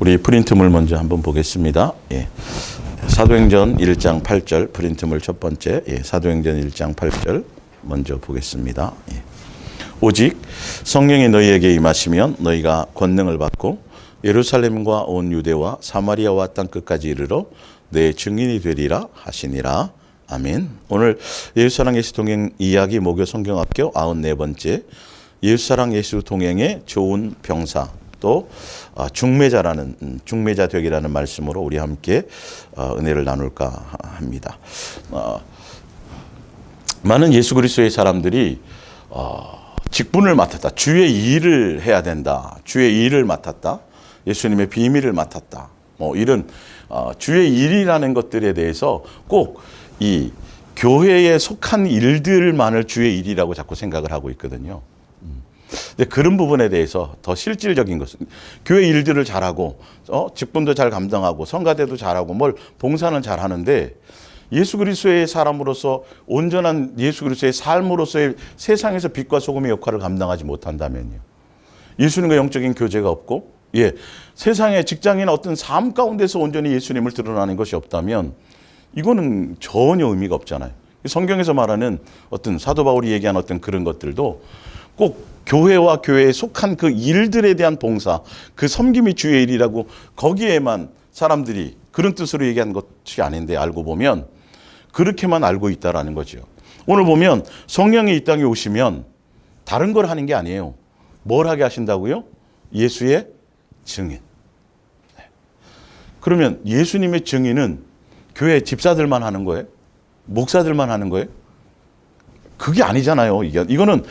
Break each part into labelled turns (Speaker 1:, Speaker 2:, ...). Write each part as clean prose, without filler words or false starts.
Speaker 1: 우리 프린트물 먼저 한번 보겠습니다. 예. 사도행전 1장 8절 프린트물 첫 번째, 사도행전 1장 8절 먼저 보겠습니다. 예. 오직 성령이 너희에게 임하시면 너희가 권능을 받고 예루살렘과 온 유대와 사마리아와 땅 끝까지 이르러 내 증인이 되리라 하시니라. 아멘. 오늘 예수사랑 예수 동행 이야기 모교 성경학교 94번째 예수사랑 예수 동행의 좋은 병사 또 중매자라는 중매자 되기라는 말씀으로 우리 함께 은혜를 나눌까 합니다. 많은 예수 그리스도의 사람들이 직분을 맡았다. 주의 일을 해야 된다. 주의 일을 맡았다. 예수님의 비밀을 맡았다. 뭐 이런 주의 일이라는 것들에 대해서 꼭 이 교회에 속한 일들만을 주의 일이라고 자꾸 생각을 하고 있거든요. 근데 그런 부분에 대해서 더 실질적인 것은 교회 일들을 잘하고 직분도 잘 감당하고 성가대도 잘하고 뭘 봉사는 잘하는데 예수 그리스도의 사람으로서 온전한 예수 그리스도의 삶으로서의 세상에서 빛과 소금의 역할을 감당하지 못한다면요. 예수님과 영적인 교제가 없고 세상의 직장인 어떤 삶 가운데서 온전히 예수님을 드러나는 것이 없다면 이거는 전혀 의미가 없잖아요. 성경에서 말하는 어떤 사도 바울이 얘기한 어떤 그런 것들도 꼭 교회와 교회에 속한 그 일들에 대한 봉사, 그 섬김이 주의 일이라고 거기에만 사람들이 그런 뜻으로 얘기한 것이 아닌데 알고 보면 그렇게만 알고 있다라는 거죠. 오늘 보면 성령이 이 땅에 오시면 다른 걸 하는 게 아니에요. 뭘 하게 하신다고요? 예수의 증인. 그러면 예수님의 증인은 교회 집사들만 하는 거예요? 목사들만 하는 거예요? 그게 아니잖아요. 이거는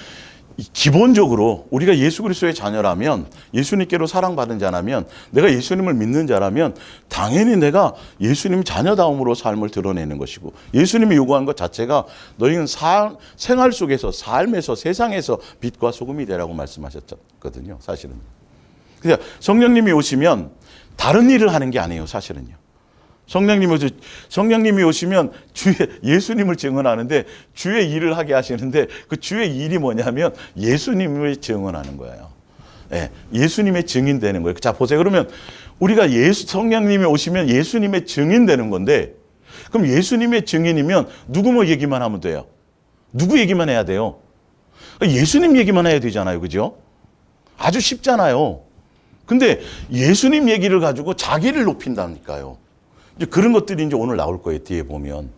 Speaker 1: 기본적으로 우리가 예수 그리스도의 자녀라면 예수님께로 사랑받은 자라면 내가 예수님을 믿는 자라면 당연히 내가 예수님 자녀다움으로 삶을 드러내는 것이고 예수님이 요구한 것 자체가 너희는 생활 속에서 삶에서 세상에서 빛과 소금이 되라고 말씀하셨거든요. 사실은. 그래서 성령님이 오시면 다른 일을 하는 게 아니에요. 사실은요. 성령님이 오시면 예수님을 증언하는데 주의 일을 하게 하시는데 그 주의 일이 뭐냐면 예수님을 증언하는 거예요. 예수님의 증인 되는 거예요. 자, 보세요. 그러면 우리가 성령님이 오시면 예수님의 증인 되는 건데 그럼 예수님의 증인이면 누구 뭐 얘기만 하면 돼요? 누구 얘기만 해야 돼요? 예수님 얘기만 해야 되잖아요. 그죠? 아주 쉽잖아요. 근데 예수님 얘기를 가지고 자기를 높인다니까요. 이제 그런 것들이 이제 오늘 나올 거예요. 뒤에 보면.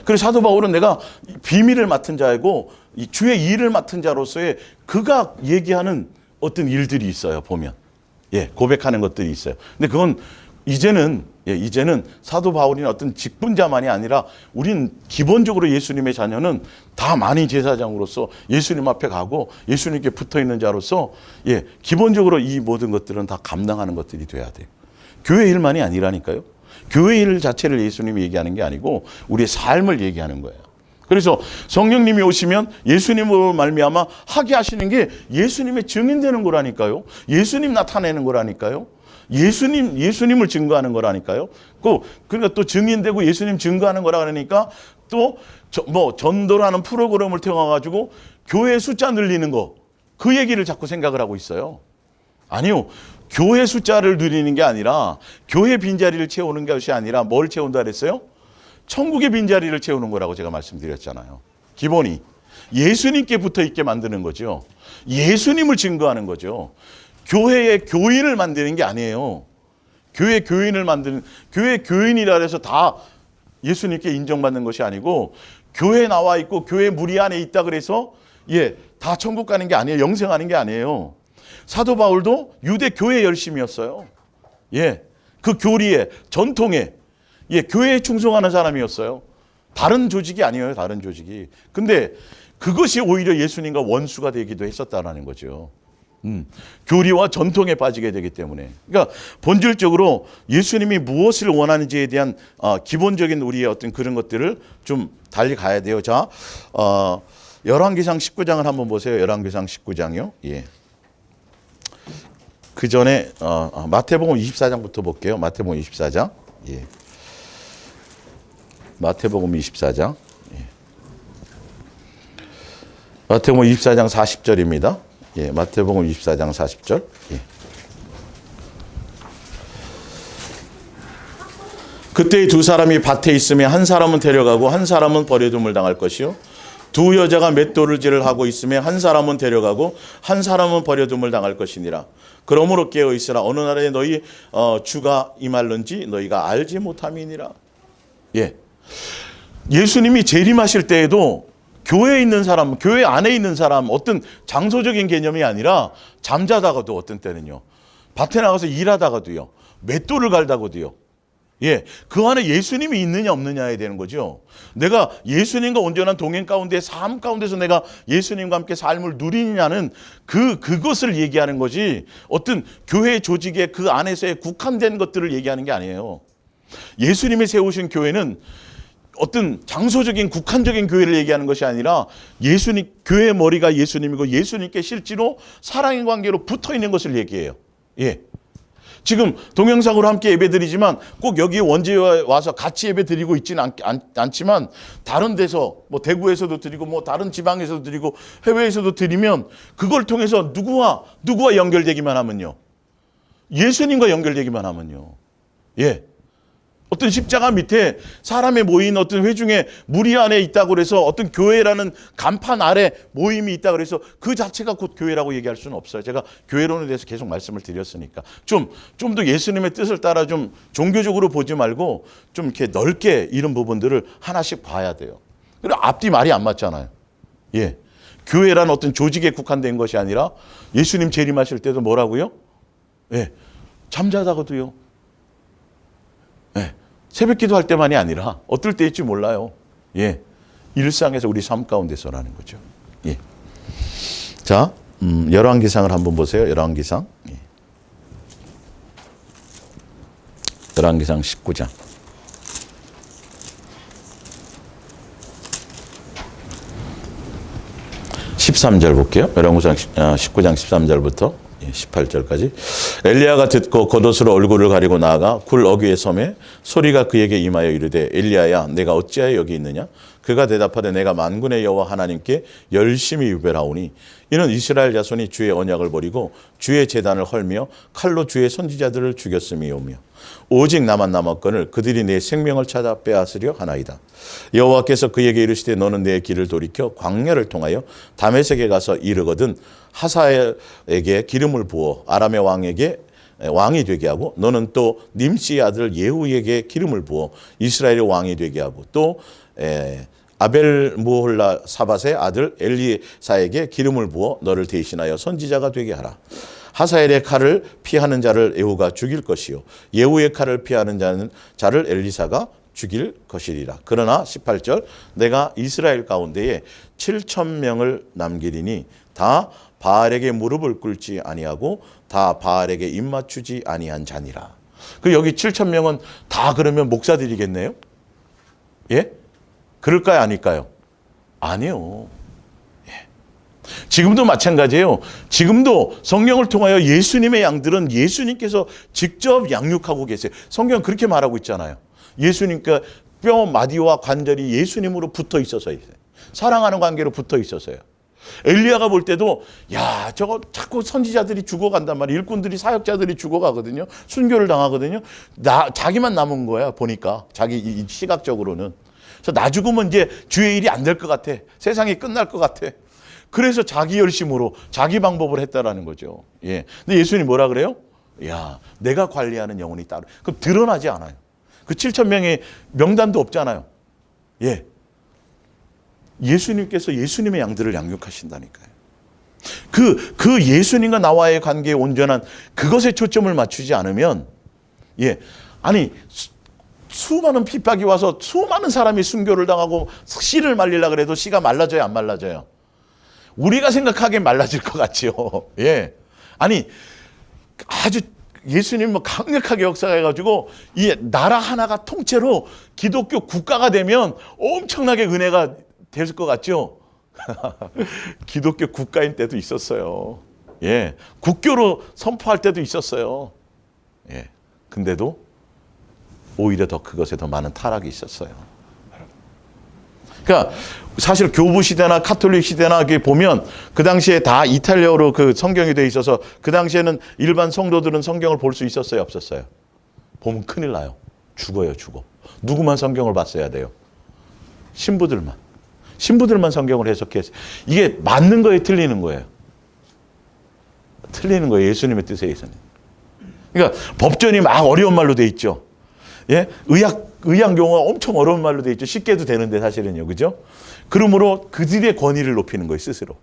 Speaker 1: 그래서 사도 바울은 내가 비밀을 맡은 자이고 주의 일을 맡은 자로서의 그가 얘기하는 어떤 일들이 있어요. 보면. 고백하는 것들이 있어요. 근데 그건 이제는 사도 바울이 어떤 직분자만이 아니라 우린 기본적으로 예수님의 자녀는 다 만인 제사장으로서 예수님 앞에 가고 예수님께 붙어 있는 자로서 기본적으로 이 모든 것들은 다 감당하는 것들이 돼야 돼요. 교회 일만이 아니라니까요. 교회 일 자체를 예수님이 얘기하는 게 아니고 우리의 삶을 얘기하는 거예요. 그래서 성령님이 오시면 예수님으로 말미암아 하게 하시는 게 예수님의 증인되는 거라니까요. 예수님 나타내는 거라니까요. 예수님을 증거하는 거라니까요. 그러니까 또 증인되고 예수님 증거하는 거라 그러니까 또 전도라는 프로그램을 통해가지고 교회 숫자 늘리는 거 그 얘기를 자꾸 생각을 하고 있어요. 아니요. 교회 숫자를 늘리는 게 아니라 교회 빈자리를 채우는 것이 아니라 뭘 채운다 그랬어요? 천국의 빈자리를 채우는 거라고 제가 말씀드렸잖아요. 기본이 예수님께 붙어 있게 만드는 거죠. 예수님을 증거하는 거죠. 교회의 교인을 만드는 게 아니에요. 교회 교인이라 해서 다 예수님께 인정받는 것이 아니고 교회에 나와 있고 교회 무리 안에 있다 그래서 다 천국 가는 게 아니에요. 영생하는 게 아니에요. 사도 바울도 유대 교회 열심이었어요. 그 교리에 전통에 교회에 충성하는 사람이었어요. 다른 조직이 아니에요. 다른 조직이. 근데 그것이 오히려 예수님과 원수가 되기도 했었다라는 거죠. 교리와 전통에 빠지게 되기 때문에. 그러니까 본질적으로 예수님이 무엇을 원하는지에 대한 기본적인 우리의 어떤 그런 것들을 좀 달리 가야 돼요. 자, 열왕기상 19장을 한번 보세요. 열왕기상 19장이요. 그 전에 마태복음 24장부터 볼게요. 마태복음 24장. 마태복음 24장. 마태복음 24장 40절입니다. 마태복음 24장 40절. 그때 두 사람이 밭에 있으면 한 사람은 데려가고 한 사람은 버려둠을 당할 것이요. 두 여자가 맷돌질을 하고 있으면 한 사람은 데려가고 한 사람은 버려둠을 당할 것이니라. 그러므로 깨어 있으라. 어느 날에 너희 주가 임할는지 너희가 알지 못함이니라. 예. 예수님이 재림하실 때에도 교회에 있는 사람, 교회 안에 있는 사람, 어떤 장소적인 개념이 아니라 잠자다가도 어떤 때는요, 밭에 나가서 일하다가도요, 맷돌을 갈다가도요, 예, 그 안에 예수님이 있느냐 없느냐에 되는 거죠. 내가 예수님과 온전한 동행 가운데, 삶 가운데서 내가 예수님과 함께 삶을 누리느냐는 그것을 얘기하는 거지, 어떤 교회 조직의 그 안에서의 국한된 것들을 얘기하는 게 아니에요. 예수님이 세우신 교회는 어떤 장소적인 국한적인 교회를 얘기하는 것이 아니라 예수님, 교회의 머리가 예수님이고 예수님께 실제로 사랑의 관계로 붙어 있는 것을 얘기해요. 예. 지금 동영상으로 함께 예배드리지만 꼭 여기 원주에 와서 같이 예배드리고 있지는 않지만 다른 데서 뭐 대구에서도 드리고 뭐 다른 지방에서도 드리고 해외에서도 드리면 그걸 통해서 누구와 연결되기만 하면요. 예수님과 연결되기만 하면요. 예. 어떤 십자가 밑에 사람의 모인 어떤 회중의 무리 안에 있다고 그래서 어떤 교회라는 간판 아래 모임이 있다고 그래서 그 자체가 곧 교회라고 얘기할 수는 없어요. 제가 교회론에 대해서 계속 말씀을 드렸으니까. 좀 더 예수님의 뜻을 따라 좀 종교적으로 보지 말고 좀 이렇게 넓게 이런 부분들을 하나씩 봐야 돼요. 그리고 앞뒤 말이 안 맞잖아요. 예. 교회라는 어떤 조직에 국한된 것이 아니라 예수님 재림하실 때도 뭐라고요? 예. 잠자다가도요. 예. 새벽 기도할 때만이 아니라 어떨 때일지 몰라요. 예. 일상에서 우리 삶 가운데서라는 거죠. 예. 자, 열왕기상을 한번 보세요. 열왕기상. 예. 열왕기상 19장. 13절 볼게요. 열왕기상 19장 13절부터 18절까지. 엘리야가 듣고 겉옷으로 얼굴을 가리고 나아가 굴 어귀에 섬에 소리가 그에게 임하여 이르되 엘리야야 내가 어찌하여 여기 있느냐. 그가 대답하되 내가 만군의 여호와 하나님께 열심히 유별하오니 이는 이스라엘 자손이 주의 언약을 버리고 주의 제단을 헐며 칼로 주의 선지자들을 죽였음이오며 오직 나만 남았거늘 그들이 내 생명을 찾아 빼앗으려 하나이다. 여호와께서 그에게 이르시되 너는 내 길을 돌이켜 광야를 통하여 다메섹에 가서 이르거든 하사엘에게 기름을 부어 아람의 왕에게 왕이 되게 하고 너는 또 님시의 아들 예후에게 기름을 부어 이스라엘의 왕이 되게 하고 또 아벨 무홀라 사밧의 아들 엘리사에게 기름을 부어 너를 대신하여 선지자가 되게 하라. 하사엘의 칼을 피하는 자를 예후가 죽일 것이요 예후의 칼을 피하는 자를 엘리사가 죽일 것이리라. 그러나 18절 내가 이스라엘 가운데에 7,000명을 남기리니 다 바알에게 무릎을 꿇지 아니하고 다 바알에게 입맞추지 아니한 자니라. 그 여기 7,000명은 다 그러면 목사들이겠네요? 예? 그럴까요? 아닐까요? 아니요. 예. 지금도 마찬가지예요. 지금도 성령을 통하여 예수님의 양들은 예수님께서 직접 양육하고 계세요. 성경은 그렇게 말하고 있잖아요. 예수님과 뼈, 마디와 관절이 예수님으로 붙어 있어서 있어요. 사랑하는 관계로 붙어 있어서요. 엘리야가 볼 때도 야 저거 자꾸 선지자들이 죽어간단 말이에요. 일꾼들이 사역자들이 죽어가거든요. 순교를 당하거든요. 자기만 남은 거야 보니까 자기 시각적으로는. 그래서 나 죽으면 이제 주의 일이 안 될 것 같아. 세상이 끝날 것 같아. 그래서 자기 열심으로 자기 방법을 했다라는 거죠. 예. 근데 예수님이 뭐라 그래요? 야 내가 관리하는 영혼이 따로. 그럼 드러나지 않아요. 그 7,000명의 명단도 없잖아요. 예. 예수님께서 예수님의 양들을 양육하신다니까요. 그 예수님과 나와의 관계에 온전한 그것에 초점을 맞추지 않으면, 예. 아니, 수많은 핍박이 와서 수많은 사람이 순교를 당하고 씨를 말리려고 해도 씨가 말라져요, 안 말라져요? 우리가 생각하기엔 말라질 것 같지요. 예. 아니, 아주 예수님 뭐 강력하게 역사해가지고 이 나라 하나가 통째로 기독교 국가가 되면 엄청나게 은혜가 될 것 같죠? 기독교 국가인 때도 있었어요. 예. 국교로 선포할 때도 있었어요. 예. 근데도 오히려 더 그것에 더 많은 타락이 있었어요. 그러니까 사실 교부 시대나 카톨릭 시대나 보면 그 당시에 다 이탈리아어로 그 성경이 돼 있어서 그 당시에는 일반 성도들은 성경을 볼 수 있었어요, 없었어요? 보면 큰일 나요. 죽어요, 죽어. 누구만 성경을 봤어야 돼요? 신부들만. 신부들만 성경을 해석해서 이게 맞는 거예요, 틀리는 거예요? 틀리는 거예요, 예수님의 뜻에 의해서는. 그러니까 법전이 막 어려운 말로 돼 있죠. 예? 의학 용어가 엄청 어려운 말로 돼 있죠. 쉽게 해도 되는데 사실은요, 그죠? 그러므로 그들의 권위를 높이는 거예요, 스스로.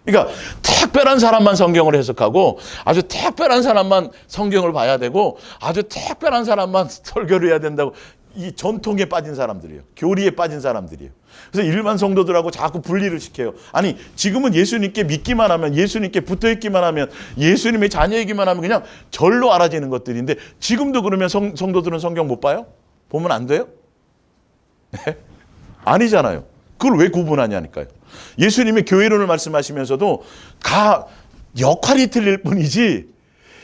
Speaker 1: 그러니까 특별한 사람만 성경을 해석하고 아주 특별한 사람만 성경을 봐야 되고 아주 특별한 사람만 설교를 해야 된다고, 이 전통에 빠진 사람들이에요. 교리에 빠진 사람들이에요. 그래서 일반 성도들하고 자꾸 분리를 시켜요. 아니, 지금은 예수님께 믿기만 하면, 예수님께 붙어있기만 하면, 예수님의 자녀이기만 하면 그냥 절로 알아지는 것들인데, 지금도 그러면 성도들은 성경 못 봐요? 보면 안 돼요? 네? 아니잖아요. 그걸 왜 구분하냐니까요. 예수님의 교회론을 말씀하시면서도 역할이 틀릴 뿐이지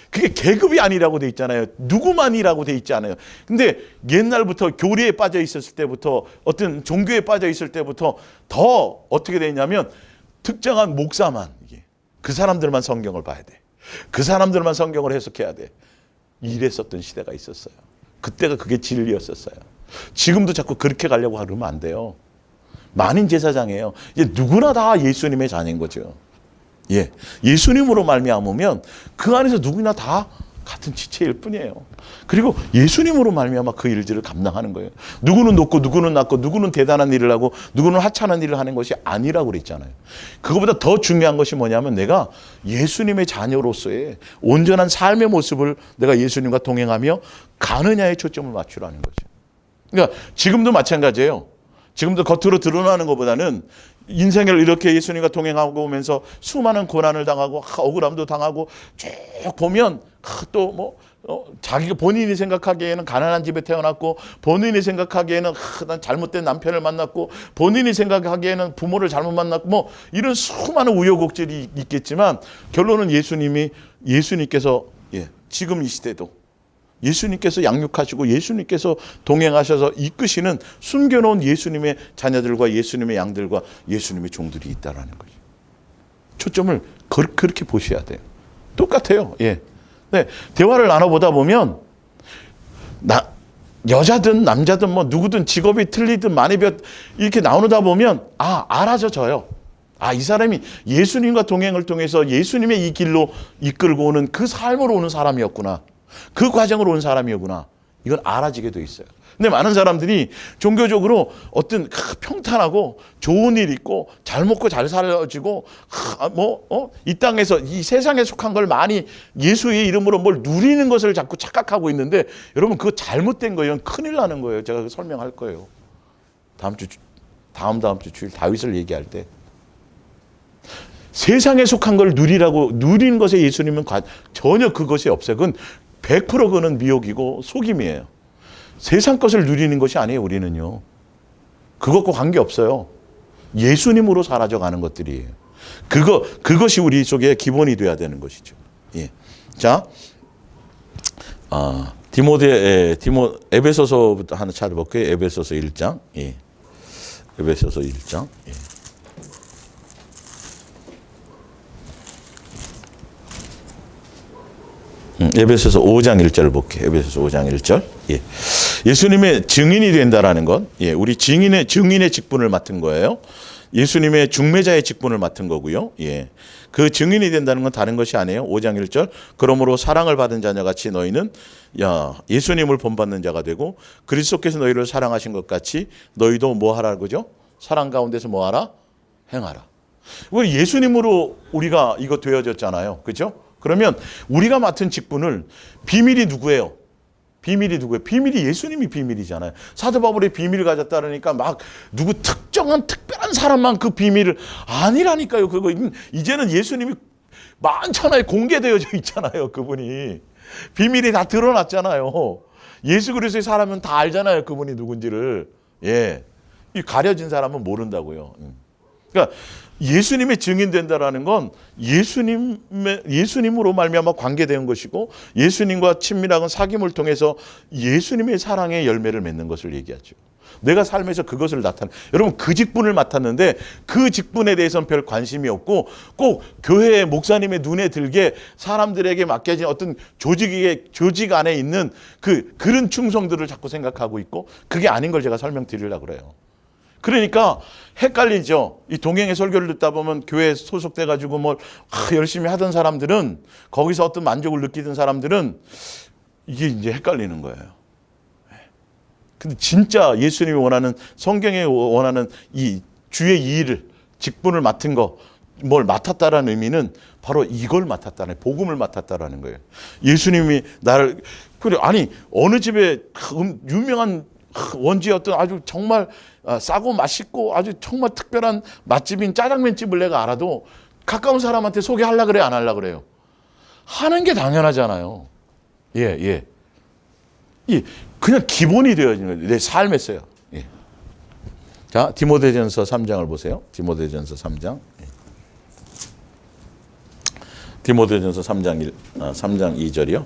Speaker 1: 그게 계급이 아니라고 돼 있잖아요. 누구만이라고 돼 있지 않아요. 근데 옛날부터 교리에 빠져 있었을 때부터, 어떤 종교에 빠져 있을 때부터 더 어떻게 돼 있냐면 특정한 목사만, 그 사람들만 성경을 봐야 돼. 그 사람들만 성경을 해석해야 돼. 이랬었던 시대가 있었어요. 그때가 그게 진리였었어요. 지금도 자꾸 그렇게 가려고 하면 안 돼요. 만인 제사장이에요. 이제 누구나 다 예수님의 자녀인 거죠. 예, 예수님으로 말미암으면 그 안에서 누구나 다 같은 지체일 뿐이에요. 그리고 예수님으로 말미암아 그 일들을 감당하는 거예요. 누구는 높고 누구는 낮고 누구는 대단한 일을 하고 누구는 하찮은 일을 하는 것이 아니라고 그랬잖아요. 그거보다 더 중요한 것이 뭐냐면 내가 예수님의 자녀로서의 온전한 삶의 모습을 내가 예수님과 동행하며 가느냐에 초점을 맞추라는 거죠. 그러니까 지금도 마찬가지예요. 지금도 겉으로 드러나는 것보다는 인생을 이렇게 예수님과 동행하고 오면서 수많은 고난을 당하고 억울함도 당하고 쭉 보면 또 자기가 본인이 생각하기에는 가난한 집에 태어났고 본인이 생각하기에는 난 잘못된 남편을 만났고 본인이 생각하기에는 부모를 잘못 만났고 이런 수많은 우여곡절이 있겠지만 결론은 예수님께서 지금 이 시대도 예수님께서 양육하시고 예수님께서 동행하셔서 이끄시는 숨겨놓은 예수님의 자녀들과 예수님의 양들과 예수님의 종들이 있다라는 거죠. 초점을 그렇게 보셔야 돼요. 똑같아요. 예. 네, 대화를 나눠보다 보면 여자든 남자든 누구든 직업이 틀리든 많이 이렇게 나누다 보면 알아져요. 이 사람이 예수님과 동행을 통해서 예수님의 이 길로 이끌고 오는 그 삶으로 오는 사람이었구나. 그 과정으로 온 사람이었구나. 이건 알아지게 돼 있어요. 근데 많은 사람들이 종교적으로 어떤 평탄하고 좋은 일 있고 잘 먹고 잘 살아지고 이 땅에서 이 세상에 속한 걸 많이 예수의 이름으로 뭘 누리는 것을 자꾸 착각하고 있는데 여러분 그거 잘못된 거예요. 큰일 나는 거예요. 제가 설명할 거예요. 다음 주 주일 다윗을 얘기할 때 세상에 속한 걸 누리는 것에 예수님은 전혀 그것이 없어요. 그건 100% 그거는 미혹이고 속임이에요. 세상 것을 누리는 것이 아니에요, 우리는요. 그것과 관계없어요. 예수님으로 사라져가는 것들이에요. 그것이 우리 속에 기본이 돼야 되는 것이죠. 예. 자, 에베소서부터 하나 찾아볼게요. 에베소서 1장. 예. 에베소서 1장. 예. 에베소서 5장 1절 볼게요. 에베소서 5장 1절. 예. 예수님의 증인이 된다라는 건, 우리 증인의 직분을 맡은 거예요. 예수님의 중매자의 직분을 맡은 거고요. 예. 그 증인이 된다는 건 다른 것이 아니에요. 5장 1절. 그러므로 사랑을 받은 자녀같이 너희는 예수님을 본받는 자가 되고 그리스도께서 너희를 사랑하신 것 같이 너희도 뭐 하라는 거죠? 사랑 가운데서 뭐 하라? 행하라. 우리 예수님으로 우리가 이거 되어졌잖아요. 그렇죠? 그러면 우리가 맡은 직분을 비밀이 누구예요? 비밀이 예수님이 비밀이잖아요. 사도 바울이 비밀을 가졌다 그러니까 막 누구 특별한 사람만 그 비밀을 아니라니까요. 그거 이제는 예수님이 많잖아요. 공개되어져 있잖아요. 그분이 비밀이 다 드러났잖아요. 예수 그리스도의 사람은 다 알잖아요. 그분이 누군지를. 예, 이 가려진 사람은 모른다고요. 그러니까 예수님의 증인된다라는 건 예수님으로 말미암아 관계되는 것이고 예수님과 친밀한 사귐을 통해서 예수님의 사랑의 열매를 맺는 것을 얘기하죠. 내가 삶에서 그것을 여러분 그 직분을 맡았는데 그 직분에 대해서는 별 관심이 없고 꼭 교회의 목사님의 눈에 들게 사람들에게 맡겨진 어떤 조직 안에 있는 그런 충성들을 자꾸 생각하고 있고 그게 아닌 걸 제가 설명드리려고 그래요. 그러니까 헷갈리죠. 이 동행의 설교를 듣다 보면 교회에 소속돼 가지고 뭘 열심히 하던 사람들은 거기서 어떤 만족을 느끼던 사람들은 이게 이제 헷갈리는 거예요. 근데 진짜 예수님이 원하는 성경에 원하는 이 주의 이 일을 직분을 맡은 거 뭘 맡았다라는 의미는 바로 이걸 맡았다는 복음을 맡았다라는 거예요. 예수님이 나를 그래 아니 어느 집에 유명한 원지의 아주 정말 싸고 맛있고 아주 정말 특별한 맛집인 짜장면 집을 내가 알아도 가까운 사람한테 소개하려고 그래 안 하려고 그래요? 하는 게 당연하잖아요. 예. 그냥 기본이 되어지는 거예요. 내 삶에서요. 예. 자, 디모데전서 3장을 보세요. 디모데전서 3장. 디모데전서 3장 2절이요.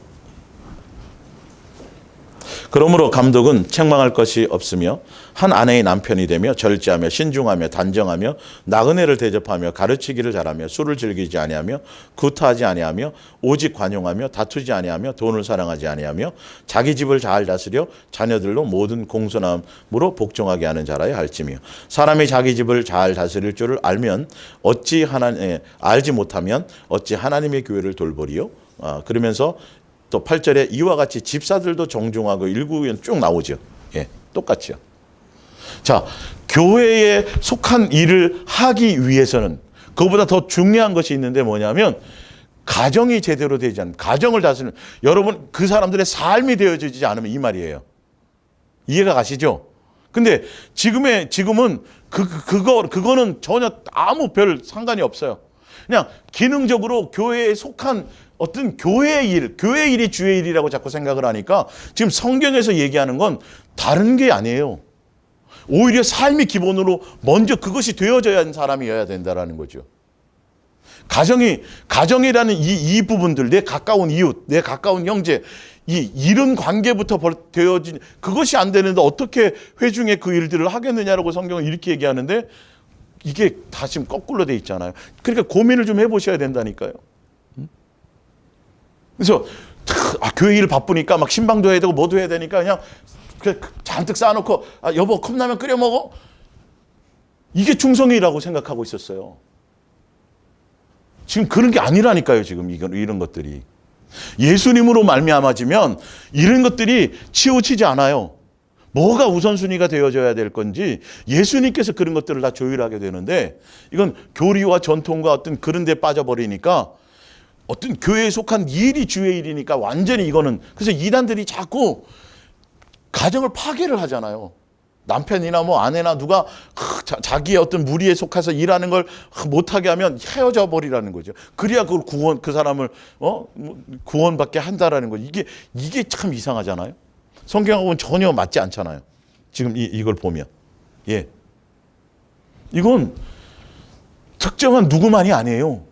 Speaker 1: 그러므로 감독은 책망할 것이 없으며 한 아내의 남편이 되며 절제하며 신중하며 단정하며 나그네를 대접하며 가르치기를 잘하며 술을 즐기지 아니하며 구타하지 아니하며 오직 관용하며 다투지 아니하며 돈을 사랑하지 아니하며 자기 집을 잘 다스려 자녀들로 모든 공손함으로 복종하게 하는 자라야 할지며 사람이 자기 집을 잘 다스릴 줄을 알면 알지 못하면 어찌 하나님의 교회를 돌보리요. 그러면서 또 8절에 이와 같이 집사들도 정중하고 일구면 쭉 나오죠. 예, 똑같죠. 자, 교회에 속한 일을 하기 위해서는 그것보다 더 중요한 것이 있는데 뭐냐면 가정이 제대로 되지 않는 가정을 다스리는 여러분 그 사람들의 삶이 되어지지 않으면 이 말이에요. 이해가 가시죠? 근데 지금은 그거는 전혀 아무 별 상관이 없어요. 그냥 기능적으로 교회에 속한 어떤 교회의 일이 주의 일이라고 자꾸 생각을 하니까 지금 성경에서 얘기하는 건 다른 게 아니에요. 오히려 삶이 기본으로 먼저 그것이 되어져야 하는 사람이어야 된다라는 거죠. 가정이라는 이 부분들, 내 가까운 이웃, 내 가까운 형제, 이런 관계부터 되어진 그것이 안 되는데 어떻게 회중에 그 일들을 하겠느냐라고 성경은 이렇게 얘기하는데 이게 다 지금 거꾸로 돼 있잖아요. 그러니까 고민을 좀 해보셔야 된다니까요. 그래서 교회 일 바쁘니까 막 신방도 해야 되고 뭐도 해야 되니까 그냥 잔뜩 쌓아놓고 여보 컵라면 끓여 먹어? 이게 충성이라고 생각하고 있었어요. 지금 그런 게 아니라니까요. 지금 이런 것들이 예수님으로 말미암아지면 이런 것들이 치우치지 않아요. 뭐가 우선순위가 되어져야 될 건지 예수님께서 그런 것들을 다 조율하게 되는데 이건 교리와 전통과 어떤 그런 데 빠져버리니까 어떤 교회에 속한 일이 주의 일이니까 완전히 이거는 그래서 이단들이 자꾸 가정을 파괴를 하잖아요. 남편이나 뭐 아내나 누가 자기의 어떤 무리에 속해서 일하는 걸 못하게 하면 헤어져 버리라는 거죠. 그래야 그 사람을 구원받게 한다라는 거죠. 이게 참 이상하잖아요. 성경하고는 전혀 맞지 않잖아요. 지금 이걸 보면 이건 특정한 누구만이 아니에요.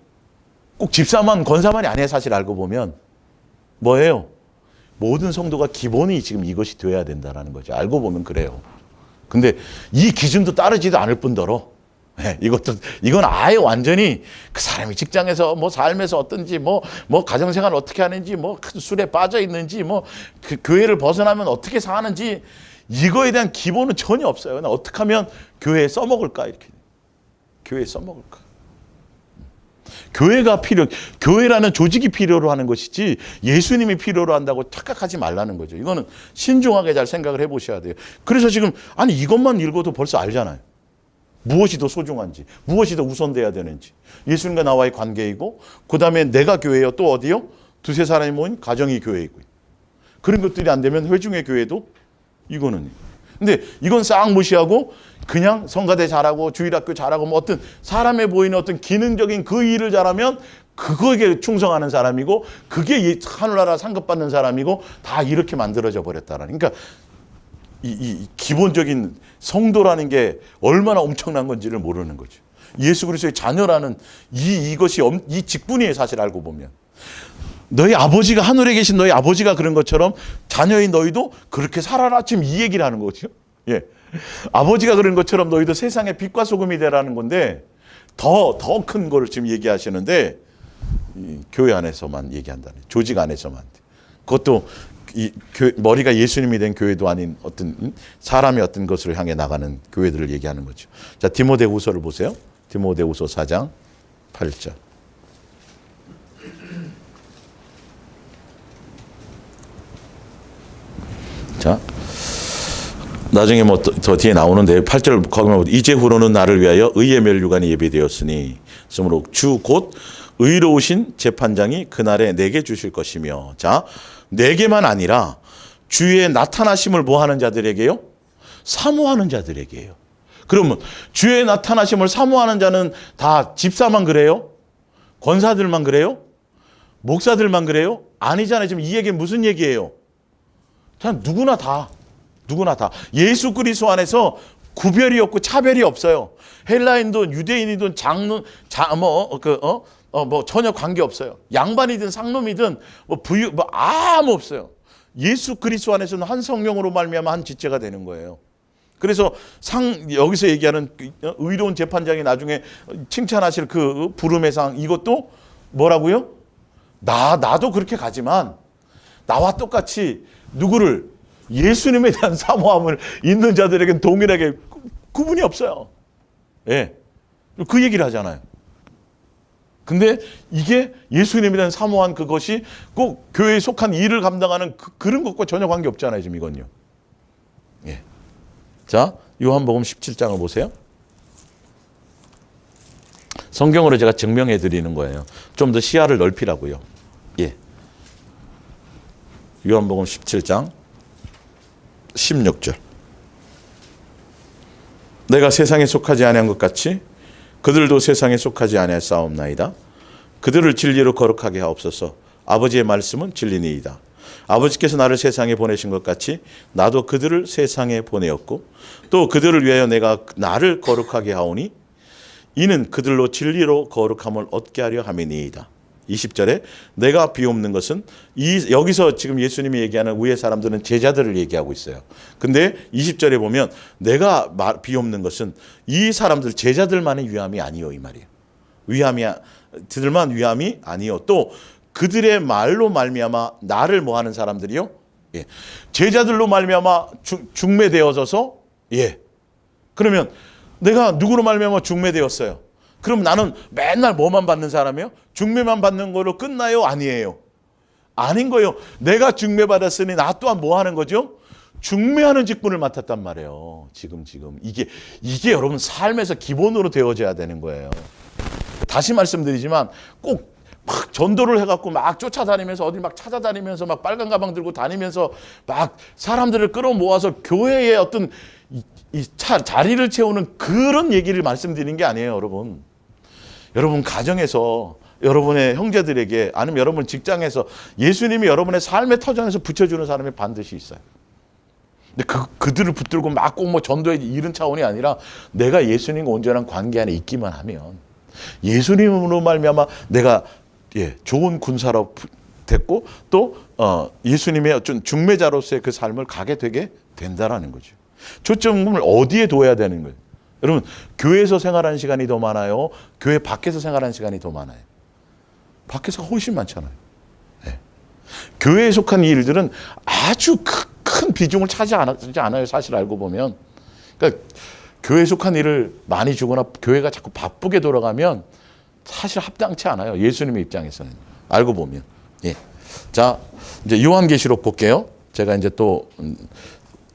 Speaker 1: 꼭 집사만 권사만이 아니에요. 사실 알고 보면 뭐예요? 모든 성도가 기본이 지금 이것이 되어야 된다는 거죠. 알고 보면 그래요. 근데 이 기준도 따르지도 않을 뿐더러 이건 아예 완전히 그 사람이 직장에서 뭐 삶에서 어떤지 뭐 가정생활 어떻게 하는지 뭐 술에 빠져 있는지 뭐 그 교회를 벗어나면 어떻게 사는지 이거에 대한 기본은 전혀 없어요. 어떻게 하면 교회에 써먹을까 이렇게 교회에 써먹을까. 교회라는 조직이 필요로 하는 것이지 예수님이 필요로 한다고 착각하지 말라는 거죠. 이거는 신중하게 잘 생각을 해보셔야 돼요. 그래서 지금 이것만 읽어도 벌써 알잖아요. 무엇이 더 소중한지, 무엇이 더 우선돼야 되는지. 예수님과 나와의 관계이고 그 다음에 내가 교회요. 또 어디요? 두세 사람이 모인 가정이 교회이고 그런 것들이 안 되면 회중의 교회도 이거는 근데 이건 싹 무시하고 그냥 성가대 잘하고 주일학교 잘하고 뭐 어떤 사람에 보이는 어떤 기능적인 그 일을 잘하면 그거에 충성하는 사람이고 그게 하늘나라 상급받는 사람이고 다 이렇게 만들어져 버렸다라는. 그러니까 이 기본적인 성도라는 게 얼마나 엄청난 건지를 모르는 거죠. 예수 그리스도의 자녀라는 이것이 이 직분이에요. 사실 알고 보면. 너희 아버지가 하늘에 계신 너희 아버지가 그런 것처럼 자녀인 너희도 그렇게 살아라. 지금 이 얘기를 하는 거죠. 예. 아버지가 그런 것처럼 너희도 세상의 빛과 소금이 되라는 건데 더 큰 거를 지금 얘기하시는데 이 교회 안에서만 얘기한다는 조직 안에서만. 그것도 머리가 예수님이 된 교회도 아닌 어떤 사람의 어떤 것을 향해 나가는 교회들을 얘기하는 거죠. 자, 디모데후서를 보세요. 디모데후서 4장 8절. 자, 나중에 뭐 더 뒤에 나오는데 8절 거기만 이제후로는 나를 위하여 의의 멸류관이 예비되었으니 그러므로 주 곧 의로우신 재판장이 그날에 내게 주실 것이며. 자, 내게만 아니라 주의 나타나심을 뭐 하는 자들에게요? 사모하는 자들에게요. 그러면 주의 나타나심을 사모하는 자는 다 집사만 그래요? 권사들만 그래요? 목사들만 그래요? 아니잖아요. 지금 이 얘기는 무슨 얘기예요? 참 누구나 다. 예수 그리스도 안에서 구별이 없고 차별이 없어요. 헬라인이든 유대인이든 전혀 관계 없어요. 양반이든 상놈이든 부유 아무 없어요. 예수 그리스도 안에서는 한 성령으로 말미암아 한 지체가 되는 거예요. 그래서 여기서 얘기하는 의로운 재판장이 나중에 칭찬하실 그 부름의 상, 이것도 뭐라고요? 나도 그렇게 가지만 나와 똑같이 누구를 예수님에 대한 사모함을 있는 자들에게는 동일하게 구분이 없어요. 예. 그 얘기를 하잖아요. 근데 이게 예수님에 대한 사모한 그것이 꼭 교회에 속한 일을 감당하는 그런 것과 전혀 관계 없잖아요. 지금 이건요. 예. 자, 요한복음 17장을 보세요. 성경으로 제가 증명해 드리는 거예요. 좀 더 시야를 넓히라고요. 예. 요한복음 17장 16절. 내가 세상에 속하지 아니한 것 같이 그들도 세상에 속하지 아니하사옵나이다. 그들을 진리로 거룩하게 하옵소서. 아버지의 말씀은 진리니이다. 아버지께서 나를 세상에 보내신 것 같이 나도 그들을 세상에 보내었고 또 그들을 위하여 내가 나를 거룩하게 하오니 이는 그들로 진리로 거룩함을 얻게 하려 함이니이다. 20절에 내가 비옵는 것은 여기서 지금 예수님이 얘기하는 위의 사람들은 제자들을 얘기하고 있어요. 근데 20절에 보면 내가 비옵는 것은 이 사람들 제자들만의 위함이 아니요 이 말이에요. 들만 위함이 아니요. 또 그들의 말로 말미암아 나를 뭐 하는 사람들이요? 예. 제자들로 말미암아 중매되어져서 예. 그러면 내가 누구로 말미암아 중매되었어요? 그럼 나는 맨날 뭐만 받는 사람이에요? 중매만 받는 거로 끝나요? 아니에요. 아닌 거예요. 내가 중매받았으니 나 또한 뭐 하는 거죠? 중매하는 직분을 맡았단 말이에요. 지금. 이게 여러분 삶에서 기본으로 되어져야 되는 거예요. 다시 말씀드리지만 꼭 막 전도를 해갖고 막 쫓아다니면서 어디 막 찾아다니면서 막 빨간 가방 들고 다니면서 막 사람들을 끌어모아서 교회의 어떤 자리를 채우는 그런 얘기를 말씀드리는 게 아니에요, 여러분. 여러분 가정에서 여러분의 형제들에게 아니면 여러분 직장에서 예수님이 여러분의 삶의 터전에서 붙여주는 사람이 반드시 있어요. 근데 그들을 붙들고 막 꼭 뭐 전도의 이런 차원이 아니라 내가 예수님과 온전한 관계 안에 있기만 하면 예수님으로 말미암아 내가 좋은 군사로 됐고 또 예수님의 어떤 중매자로서의 그 삶을 가게 되게 된다라는 거죠. 초점을 어디에 둬야 되는 거예요? 여러분 교회에서 생활하는 시간이 더 많아요? 교회 밖에서 생활하는 시간이 더 많아요? 밖에서 훨씬 많잖아요. 네. 교회에 속한 일들은 아주 큰 비중을 차지하지 않아요. 사실 알고 보면. 그러니까 교회에 속한 일을 많이 주거나 교회가 자꾸 바쁘게 돌아가면 사실 합당치 않아요. 예수님의 입장에서는. 알고 보면. 예. 자, 이제 요한계시록 볼게요. 제가 이제 또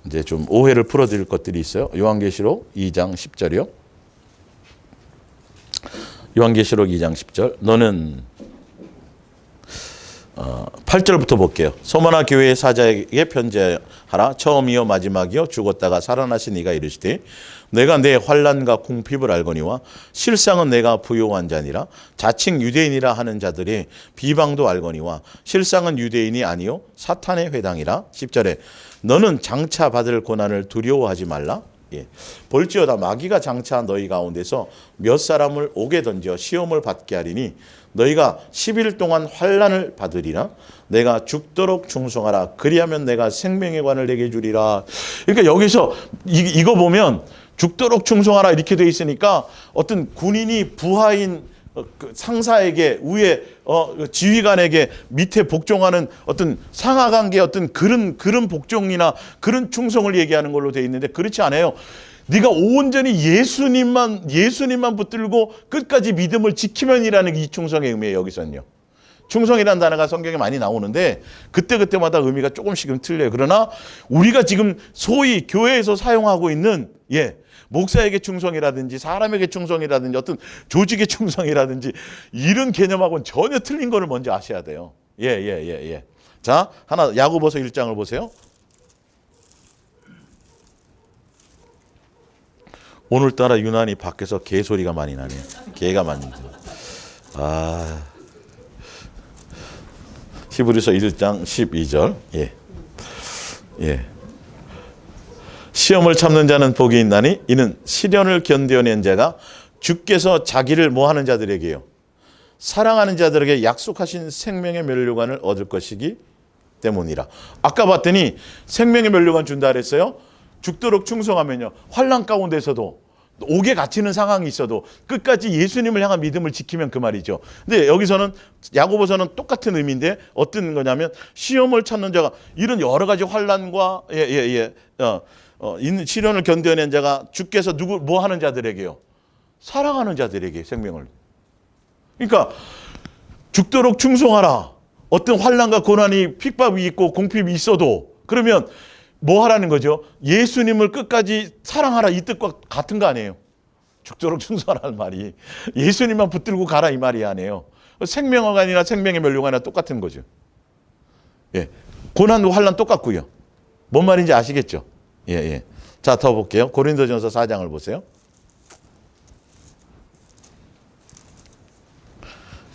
Speaker 1: 이제 좀 오해를 풀어드릴 것들이 있어요. 요한계시록 2장 10절이요. 요한계시록 2장 10절. 너는 8절부터 볼게요. 소마나 교회의 사자에게 편지하라. 처음이요 마지막이요 죽었다가 살아나신 이가 이르시되 내가 내 환난과 궁핍을 알거니와 실상은 내가 부요한 자니라. 자칭 유대인이라 하는 자들의 비방도 알거니와 실상은 유대인이 아니요 사탄의 회당이라. 10절에 너는 장차 받을 고난을 두려워하지 말라. 예. 볼지어다 마귀가 장차 너희 가운데서 몇 사람을 옥에 던져 시험을 받게 하리니 너희가 10일 동안 환난을 받으리라. 내가 죽도록 충성하라. 그리하면 내가 생명의 관을 내게 주리라. 그러니까 여기서 이거 보면 죽도록 충성하라 이렇게 돼 있으니까 어떤 군인이 부하인 상사에게 위에 지휘관에게 밑에 복종하는 어떤 상하관계 어떤 그런 복종이나 그런 충성을 얘기하는 걸로 돼 있는데 그렇지 않아요. 네가 온전히 예수님만 붙들고 끝까지 믿음을 지키면이라는 이 충성의 의미예요. 여기서는요. 충성이라는 단어가 성경에 많이 나오는데 그때마다 의미가 조금씩은 틀려요. 그러나 우리가 지금 소위 교회에서 사용하고 있는 목사에게 충성이라든지 사람에게 충성이라든지 어떤 조직의 충성이라든지 이런 개념하고는 전혀 틀린 거를 먼저 아셔야 돼요. 자, 하나 야고보서 1장을 보세요. 오늘따라 유난히 밖에서 개소리가 많이 나네요. 개가 많이 들어. 히브리서 1장 12절. 시험을 참는 자는 복이 있나니 이는 시련을 견뎌낸 자가 주께서 자기를 뭐 하는 자들에게요? 사랑하는 자들에게 약속하신 생명의 면류관을 얻을 것이기 때문이라. 아까 봤더니 생명의 면류관 준다 그랬어요. 죽도록 충성하면요. 환난 가운데서도 옥에 갇히는 상황이 있어도 끝까지 예수님을 향한 믿음을 지키면 그 말이죠. 근데 여기서는 야고보서는 똑같은 의미인데 어떤 거냐면 시험을 찾는 자가 이런 여러 가지 환난과 있는 시련을 견뎌낸 자가 주께서 뭐 하는 자들에게요? 사랑하는 자들에게 생명을. 그러니까 죽도록 충성하라. 어떤 환난과 고난이 핍박이 있고 공핍이 있어도 그러면 뭐 하라는 거죠? 예수님을 끝까지 사랑하라 이 뜻과 같은 거 아니에요? 죽도록 충성하라는 말이 예수님만 붙들고 가라 이 말이 아니에요. 생명어간이나 생명의 면류관이나 똑같은 거죠. 고난과 환난 똑같고요. 뭔 말인지 아시겠죠? 자, 더 볼게요. 고린도전서 4장을 보세요.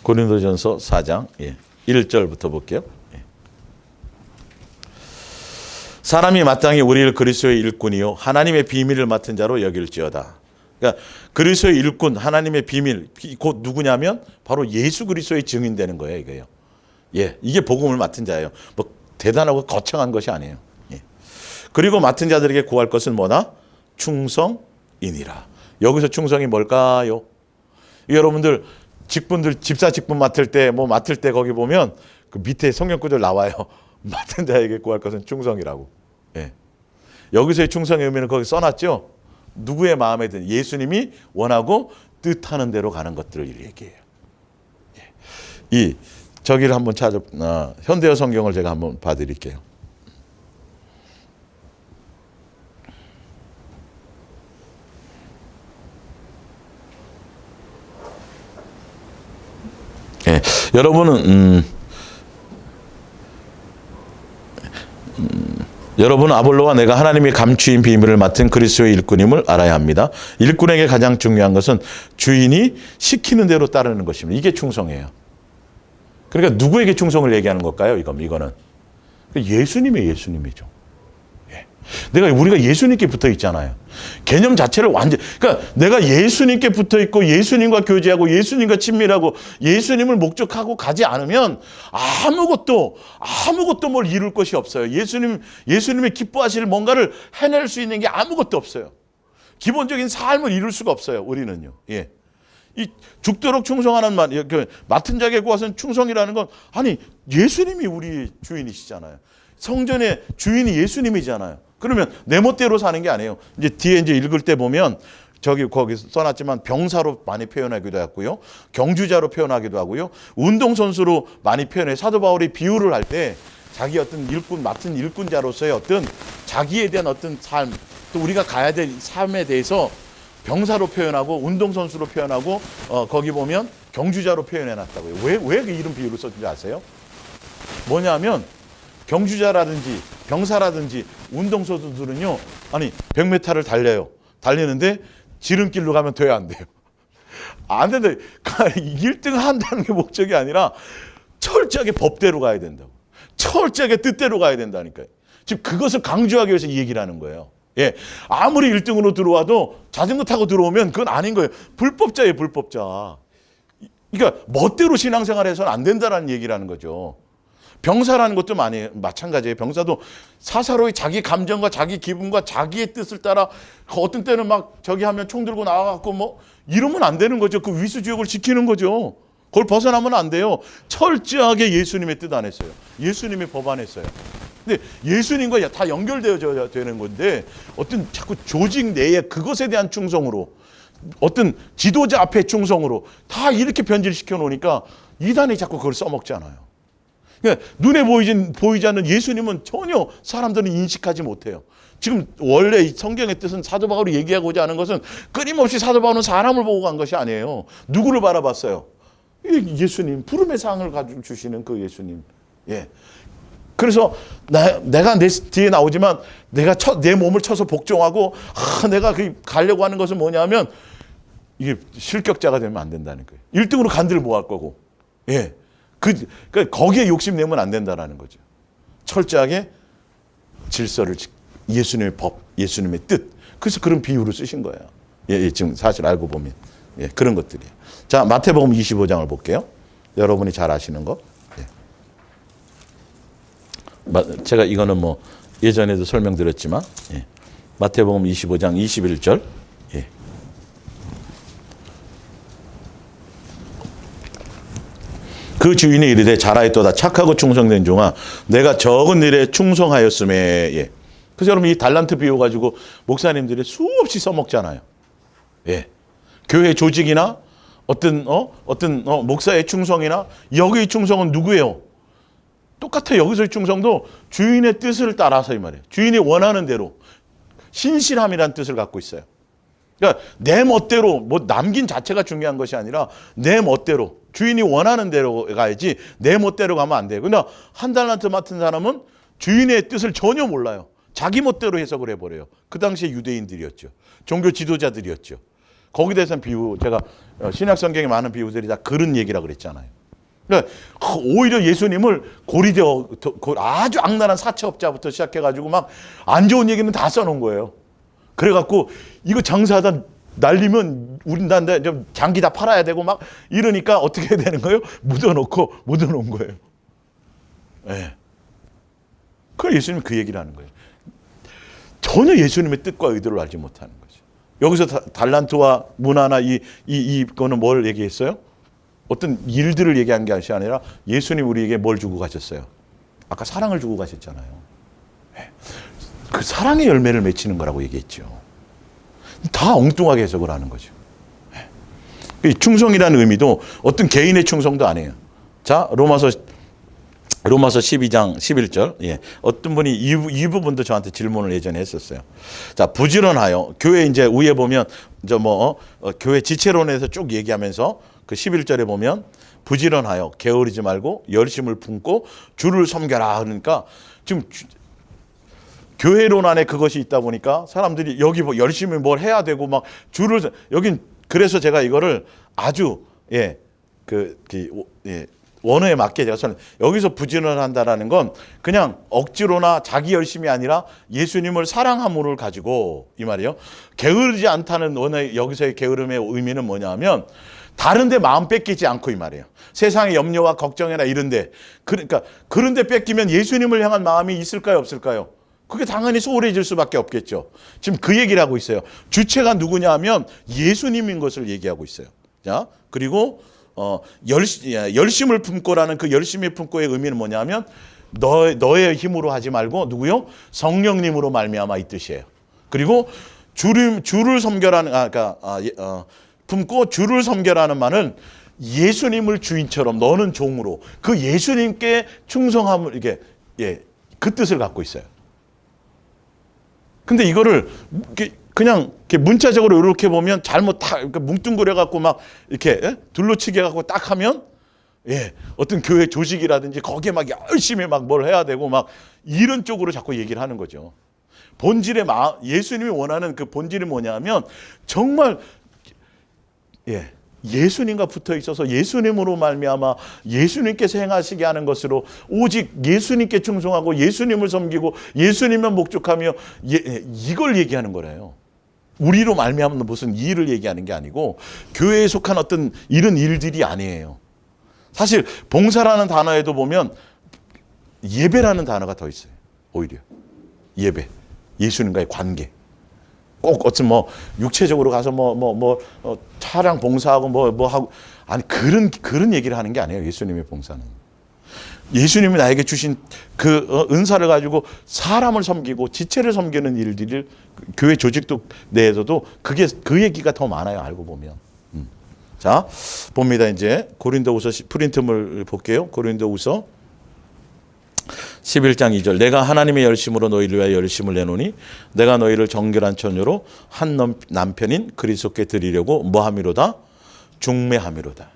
Speaker 1: 고린도전서 4장 1절부터 볼게요. 사람이 마땅히 우리를 그리스도의 일꾼이요 하나님의 비밀을 맡은 자로 여길지어다. 그러니까 그리스도의 일꾼, 하나님의 비밀, 곧 누구냐면 바로 예수 그리스도의 증인되는 거예요, 이거예요. 이게 복음을 맡은 자예요. 뭐 대단하고 거창한 것이 아니에요. 그리고 맡은 자들에게 구할 것은 뭐나? 충성이니라. 여기서 충성이 뭘까요? 여러분들 직분들 집사 직분 맡을 때 거기 보면 그 밑에 성경 구절 나와요. 맡은 자에게 구할 것은 충성이라고. 여기서의 충성의 의미는 거기 써놨죠. 누구의 마음에 든 예수님이 원하고 뜻하는 대로 가는 것들을 얘기해요. 저기를 한번 현대어 성경을 제가 한번 봐드릴게요. 여러분은 아볼로와 내가 하나님의 감추인 비밀을 맡은 그리스도의 일꾼임을 알아야 합니다. 일꾼에게 가장 중요한 것은 주인이 시키는 대로 따르는 것입니다. 이게 충성이에요. 그러니까 누구에게 충성을 얘기하는 걸까요? 이거는 예수님이죠. 우리가 예수님께 붙어 있잖아요. 개념 자체를 그러니까 내가 예수님께 붙어 있고 예수님과 교제하고 예수님과 친밀하고 예수님을 목적하고 가지 않으면 아무것도 뭘 이룰 것이 없어요. 예수님의 기뻐하실 뭔가를 해낼 수 있는 게 아무것도 없어요. 기본적인 삶을 이룰 수가 없어요. 우리는요. 이 죽도록 충성하는 말, 맡은 자에게 구하선 충성이라는 건 예수님이 우리 주인이시잖아요. 성전의 주인이 예수님이잖아요. 그러면 내 멋대로 사는 게 아니에요. 뒤에 읽을 때 보면 거기 써놨지만 병사로 많이 표현하기도 하고요. 경주자로 표현하기도 하고요. 운동선수로 많이 표현해. 사도 바울이 비유를 할 때 자기 어떤 맡은 일꾼자로서의 어떤 자기에 대한 어떤 삶, 또 우리가 가야 될 삶에 대해서 병사로 표현하고 운동선수로 표현하고 거기 보면 경주자로 표현해놨다고요. 왜 이런 비유를 썼는지 아세요? 뭐냐면 경주자라든지 병사라든지 운동선수들은요 100m를 달리는데 지름길로 가면 돼요, 안 돼요? 안 된다. 1등 한다는 게 목적이 아니라 철저하게 법대로 가야 된다고. 철저하게 뜻대로 가야 된다니까요. 지금 그것을 강조하기 위해서 이 얘기를 하는 거예요. 예, 아무리 1등으로 들어와도 자전거 타고 들어오면 그건 아닌 거예요. 불법자예요, 불법자. 그러니까 멋대로 신앙생활해서는 안 된다라는 얘기라는 거죠. 병사라는 것도 마찬가지예요. 병사도 사사로이 자기 감정과 자기 기분과 자기의 뜻을 따라 어떤 때는 막 저기 하면 총 들고 나와갖고 뭐 이러면 안 되는 거죠. 그 위수지역을 지키는 거죠. 그걸 벗어나면 안 돼요. 철저하게 예수님의 뜻 안 했어요. 예수님의 법 안 했어요. 근데 예수님과 다 연결되어져야 되는 건데 어떤 자꾸 조직 내에 그것에 대한 충성으로 어떤 지도자 앞에 충성으로 다 이렇게 변질시켜 놓으니까 이단이 자꾸 그걸 써먹잖아요. 그러니까 눈에 보이지 않는 예수님은 전혀 사람들은 인식하지 못해요. 지금 원래 이 성경의 뜻은 사도 바울이 얘기하고자 하는 것은 끊임없이 사도 바울은 사람을 보고 간 것이 아니에요. 누구를 바라봤어요? 예수님, 부름의 상을 가지고 주시는 그 예수님. 예. 그래서 내가 내 뒤에 나오지만 내가 내 몸을 쳐서 복종하고 내가 가려고 하는 것은 뭐냐면 이게 실격자가 되면 안 된다는 거예요. 1등으로 간들 뭐 할 거고. 예. 그러니까 거기에 욕심내면 안 된다는 거죠. 철저하게 질서를 예수님의 법, 예수님의 뜻. 그래서 그런 비유를 쓰신 거예요. 예, 지금 사실 알고 보면. 예, 그런 것들이에요. 자, 마태복음 25장을 볼게요. 여러분이 잘 아시는 거. 예. 제가 이거는 뭐 예전에도 설명드렸지만, 예. 마태복음 25장 21절. 예. 그 주인이 이르되 잘하였도다 착하고 충성된 종아 내가 적은 일에 충성하였음에. 예. 그래서 여러분 이 달란트 비유 가지고 목사님들이 수없이 써먹잖아요. 예. 교회 조직이나 어떤 목사의 충성이나 여기의 충성은 누구예요? 똑같아. 여기서의 충성도 주인의 뜻을 따라서 이 말이에요. 주인이 원하는 대로 신실함이라는 뜻을 갖고 있어요. 그러니까 내 멋대로 뭐 남긴 자체가 중요한 것이 아니라 내 멋대로 주인이 원하는 대로 가야지 내 멋대로 가면 안 돼요. 그러나 한 달란트 맡은 사람은 주인의 뜻을 전혀 몰라요. 자기 멋대로 해석을 해버려요. 그 당시에 유대인들이었죠. 종교 지도자들이었죠. 거기에 대해서는 비유, 제가 신약 성경에 많은 비유들이 다 그런 얘기라고 그랬잖아요. 그러니까 오히려 예수님을 고리되어 아주 악랄한 사채업자부터 시작해가지고 막 안 좋은 얘기는 다 써놓은 거예요. 그래갖고 이거 장사하다 날리면 우린 난데 장기 다 팔아야 되고 막 이러니까 어떻게 해야 되는 거예요? 묻어놓은 거예요. 예. 그걸 예수님이 그 얘기를 하는 거예요. 전혀 예수님의 뜻과 의도를 알지 못하는 거죠. 여기서 달란트와 문화나 이거는 뭘 얘기했어요? 어떤 일들을 얘기한 게 아니라 예수님 우리에게 뭘 주고 가셨어요? 아까 사랑을 주고 가셨잖아요. 그 사랑의 열매를 맺히는 거라고 얘기했죠. 다 엉뚱하게 해석을 하는 거죠. 충성이라는 의미도 어떤 개인의 충성도 아니에요. 자, 로마서 12장 11절. 예. 어떤 분이 이 부분도 저한테 질문을 예전에 했었어요. 자, 부지런하여 교회 이제 위에 보면 교회 지체론에서 쭉 얘기하면서 그 11절에 보면 부지런하여 게으르지 말고 열심을 품고 주를 섬겨라. 그러니까 지금 교회론 안에 그것이 있다 보니까 사람들이 여기 뭐 열심히 뭘 해야 되고 막 주를 여긴 그래서 제가 이거를 아주 원어에 맞게 제가 여기서 부지런한다라는 건 그냥 억지로나 자기 열심이 아니라 예수님을 사랑함을 가지고 이 말이에요. 게으르지 않다는 원어의 여기서의 게으름의 의미는 뭐냐면 다른 데 마음 뺏기지 않고 이 말이에요. 세상의 염려와 걱정이나 이런데 그러니까 그런데 뺏기면 예수님을 향한 마음이 있을까요, 없을까요? 그게 당연히 소홀해질 수밖에 없겠죠. 지금 그 얘기를 하고 있어요. 주체가 누구냐 하면 예수님인 것을 얘기하고 있어요. 자, 그리고 열심을 품고라는 그 열심히 품고의 의미는 뭐냐면 너의 힘으로 하지 말고 누구요? 성령님으로 말미암아 이 뜻이에요. 그리고 주를 섬겨라는 품고 주를 섬겨라는 말은 예수님을 주인처럼 너는 종으로 그 예수님께 충성함을 이게 그 뜻을 갖고 있어요. 근데 이거를 그냥 이렇게 문자적으로 이렇게 보면 잘못 뭉뚱그려 갖고 막 이렇게 둘러치게 갖고 딱 하면 어떤 교회 조직이라든지 거기에 막 열심히 막 뭘 해야 되고 막 이런 쪽으로 자꾸 얘기를 하는 거죠. 본질의 예수님이 원하는 그 본질이 뭐냐면 정말 예수님과 붙어 있어서 예수님으로 말미암아 예수님께서 행하시게 하는 것으로 오직 예수님께 충성하고 예수님을 섬기고 예수님만 목적하며 이걸 얘기하는 거래요. 우리로 말미암는 무슨 일을 얘기하는 게 아니고 교회에 속한 어떤 이런 일들이 아니에요. 사실 봉사라는 단어에도 보면 예배라는 단어가 더 있어요. 오히려 예배, 예수님과의 관계. 꼭 어떤 뭐 육체적으로 가서 차량 봉사하고 뭐 하고 아니 그런 얘기를 하는 게 아니에요. 예수님의 봉사는 예수님이 나에게 주신 그 은사를 가지고 사람을 섬기고 지체를 섬기는 일들을 교회 조직도 내에서도 그게 그 얘기가 더 많아요. 알고 보면. 자 봅니다. 이제 고린도후서 프린트물 볼게요. 고린도후서 11장 2절 내가 하나님의 열심으로 너희를 위하여 열심을 내노니 내가 너희를 정결한 처녀로 한 남편인 그리스도께 드리려고 뭐함이로다? 중매함이로다.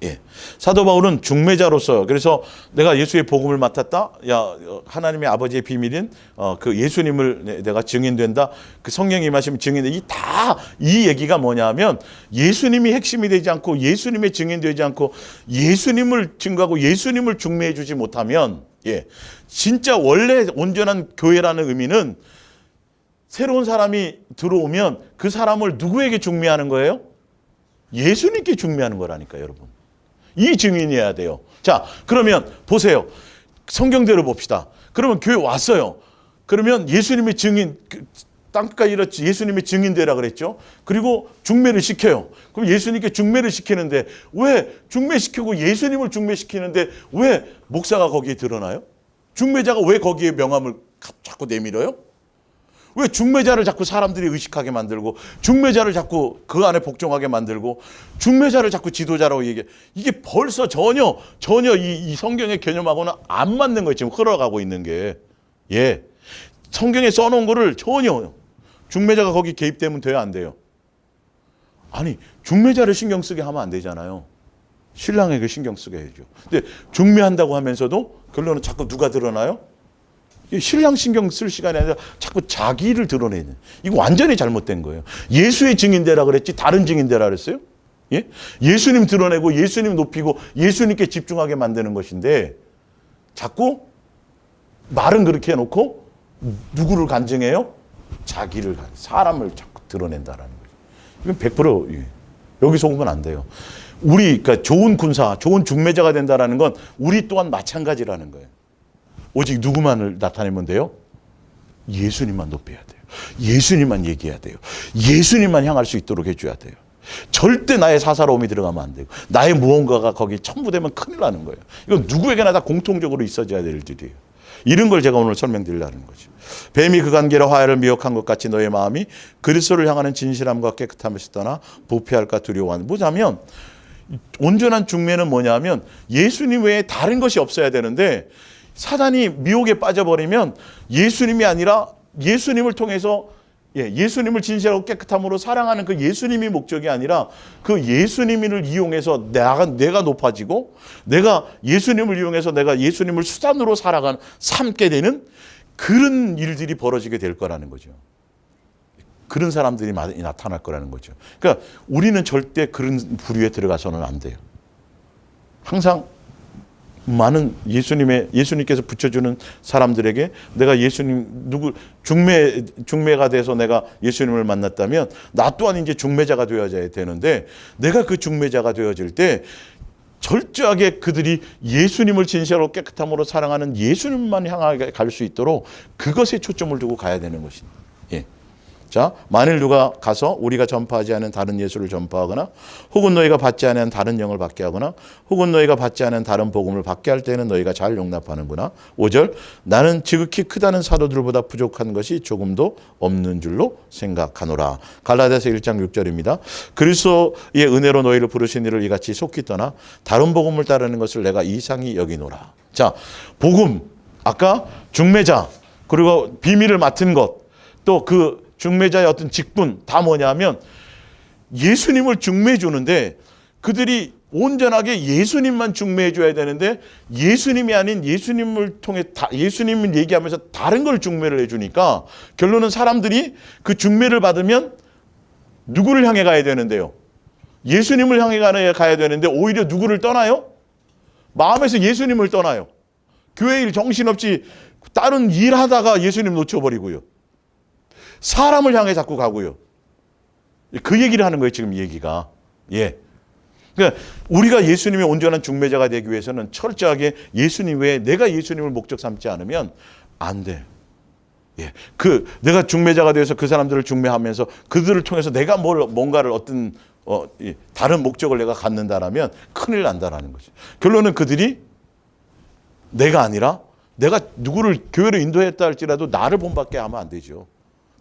Speaker 1: 예. 사도 바울은 중매자로서 그래서 내가 예수의 복음을 맡았다. 야 하나님의 아버지의 비밀인 그 예수님을 내가 증인된다. 그 성령이 임하시면 증인된다. 이 얘기가 뭐냐면 예수님이 핵심이 되지 않고 예수님의 증인되지 않고 예수님을 증거하고 예수님을 중매해 주지 못하면 진짜 원래 온전한 교회라는 의미는 새로운 사람이 들어오면 그 사람을 누구에게 중매하는 거예요? 예수님께 중매하는 거라니까요, 여러분. 이 증인이어야 돼요. 자, 그러면 보세요. 성경대로 봅시다. 그러면 교회 왔어요. 그러면 예수님의 증인, 땅끝까지 이렇지 예수님의 증인되라 그랬죠. 그리고 중매를 시켜요. 그럼 예수님께 중매를 시키는데 왜 중매시키고 예수님을 중매시키는데 왜 목사가 거기에 드러나요? 중매자가 왜 거기에 명함을 자꾸 내밀어요? 왜 중매자를 자꾸 사람들이 의식하게 만들고 중매자를 자꾸 그 안에 복종하게 만들고 중매자를 자꾸 지도자라고 얘기해. 이게 벌써 전혀 이 성경의 개념하고는 안 맞는 거예요. 지금 흘러가고 있는 게. 성경에 써놓은 거를 전혀 중매자가 거기 개입되면 돼요, 안 돼요? 아니, 중매자를 신경 쓰게 하면 안 되잖아요. 신랑에게 신경 쓰게 해야죠. 근데 중매한다고 하면서도 결론은 자꾸 누가 드러나요? 신랑 신경 쓸 시간이 아니라 자꾸 자기를 드러내는. 이거 완전히 잘못된 거예요. 예수의 증인되라 그랬지 다른 증인되라 그랬어요? 예수님 드러내고 예수님 높이고 예수님께 집중하게 만드는 것인데 자꾸 말은 그렇게 해놓고 누구를 간증해요? 자기를, 사람을 자꾸 드러낸다라는 거죠. 이건 100% 여기 속으면 안 돼요. 그러니까 좋은 군사, 좋은 중매자가 된다라는 건 우리 또한 마찬가지라는 거예요. 오직 누구만을 나타내면 돼요? 예수님만 높여야 돼요. 예수님만 얘기해야 돼요. 예수님만 향할 수 있도록 해줘야 돼요. 절대 나의 사사로움이 들어가면 안 되고 나의 무언가가 거기에 첨부되면 큰일 나는 거예요. 이건 누구에게나 다 공통적으로 있어져야 될 일들이에요. 이런 걸 제가 오늘 설명드리려는 거죠. 뱀이 그 관계로 화해를 미혹한 것 같이 너의 마음이 그리스도를 향하는 진실함과 깨끗함에서 떠나 부패할까 두려워하는. 뭐냐면 온전한 중매는 뭐냐면 예수님 외에 다른 것이 없어야 되는데 사단이 미혹에 빠져버리면 예수님이 아니라 예수님을 통해서 예수님을 진실하고 깨끗함으로 사랑하는 그 예수님이 목적이 아니라 그 예수님을 이용해서 내가 높아지고 내가 예수님을 이용해서 내가 예수님을 수단으로 삼게 되는 그런 일들이 벌어지게 될 거라는 거죠. 그런 사람들이 많이 나타날 거라는 거죠. 그러니까 우리는 절대 그런 부류에 들어가서는 안 돼요. 항상 많은 예수님께서 붙여주는 사람들에게 내가 예수님 중매가 돼서 내가 예수님을 만났다면 나 또한 이제 중매자가 되어져야 되는데 내가 그 중매자가 되어질 때 철저하게 그들이 예수님을 진실하고 깨끗함으로 사랑하는 예수님만 향하게 갈 수 있도록 그것에 초점을 두고 가야 되는 것입니다. 자, 만일 누가 가서 우리가 전파하지 않은 다른 예수를 전파하거나 혹은 너희가 받지 않은 다른 영을 받게 하거나 혹은 너희가 받지 않은 다른 복음을 받게 할 때는 너희가 잘 용납하는구나. 5절 나는 지극히 크다는 사도들보다 부족한 것이 조금도 없는 줄로 생각하노라. 갈라디아서 1장 6절입니다. 그리스도의 은혜로 너희를 부르신 이를 이같이 속히 떠나 다른 복음을 따르는 것을 내가 이상히 여기노라. 자, 복음, 아까 중매자 그리고 비밀을 맡은 것 또 그 중매자의 어떤 직분 다 뭐냐면 예수님을 중매해 주는데 그들이 온전하게 예수님만 중매해 줘야 되는데 예수님이 아닌 예수님을 통해 예수님을 얘기하면서 다른 걸 중매를 해 주니까 결론은 사람들이 그 중매를 받으면 누구를 향해 가야 되는데요? 예수님을 향해 가야 되는데 오히려 누구를 떠나요? 마음에서 예수님을 떠나요. 교회 일 정신없이 다른 일하다가 예수님 놓쳐버리고요. 사람을 향해 자꾸 가고요. 그 얘기를 하는 거예요, 지금 얘기가. 예. 그러니까 우리가 예수님의 온전한 중매자가 되기 위해서는 철저하게 예수님 외에 내가 예수님을 목적 삼지 않으면 안 돼. 예. 내가 중매자가 되어서 그 사람들을 중매하면서 그들을 통해서 내가 뭔가를 어떤 다른 목적을 내가 갖는다라면 큰일 난다라는 거죠. 결론은 그들이 내가 아니라 내가 누구를 교회로 인도했다 할지라도 나를 본받게 하면 안 되죠.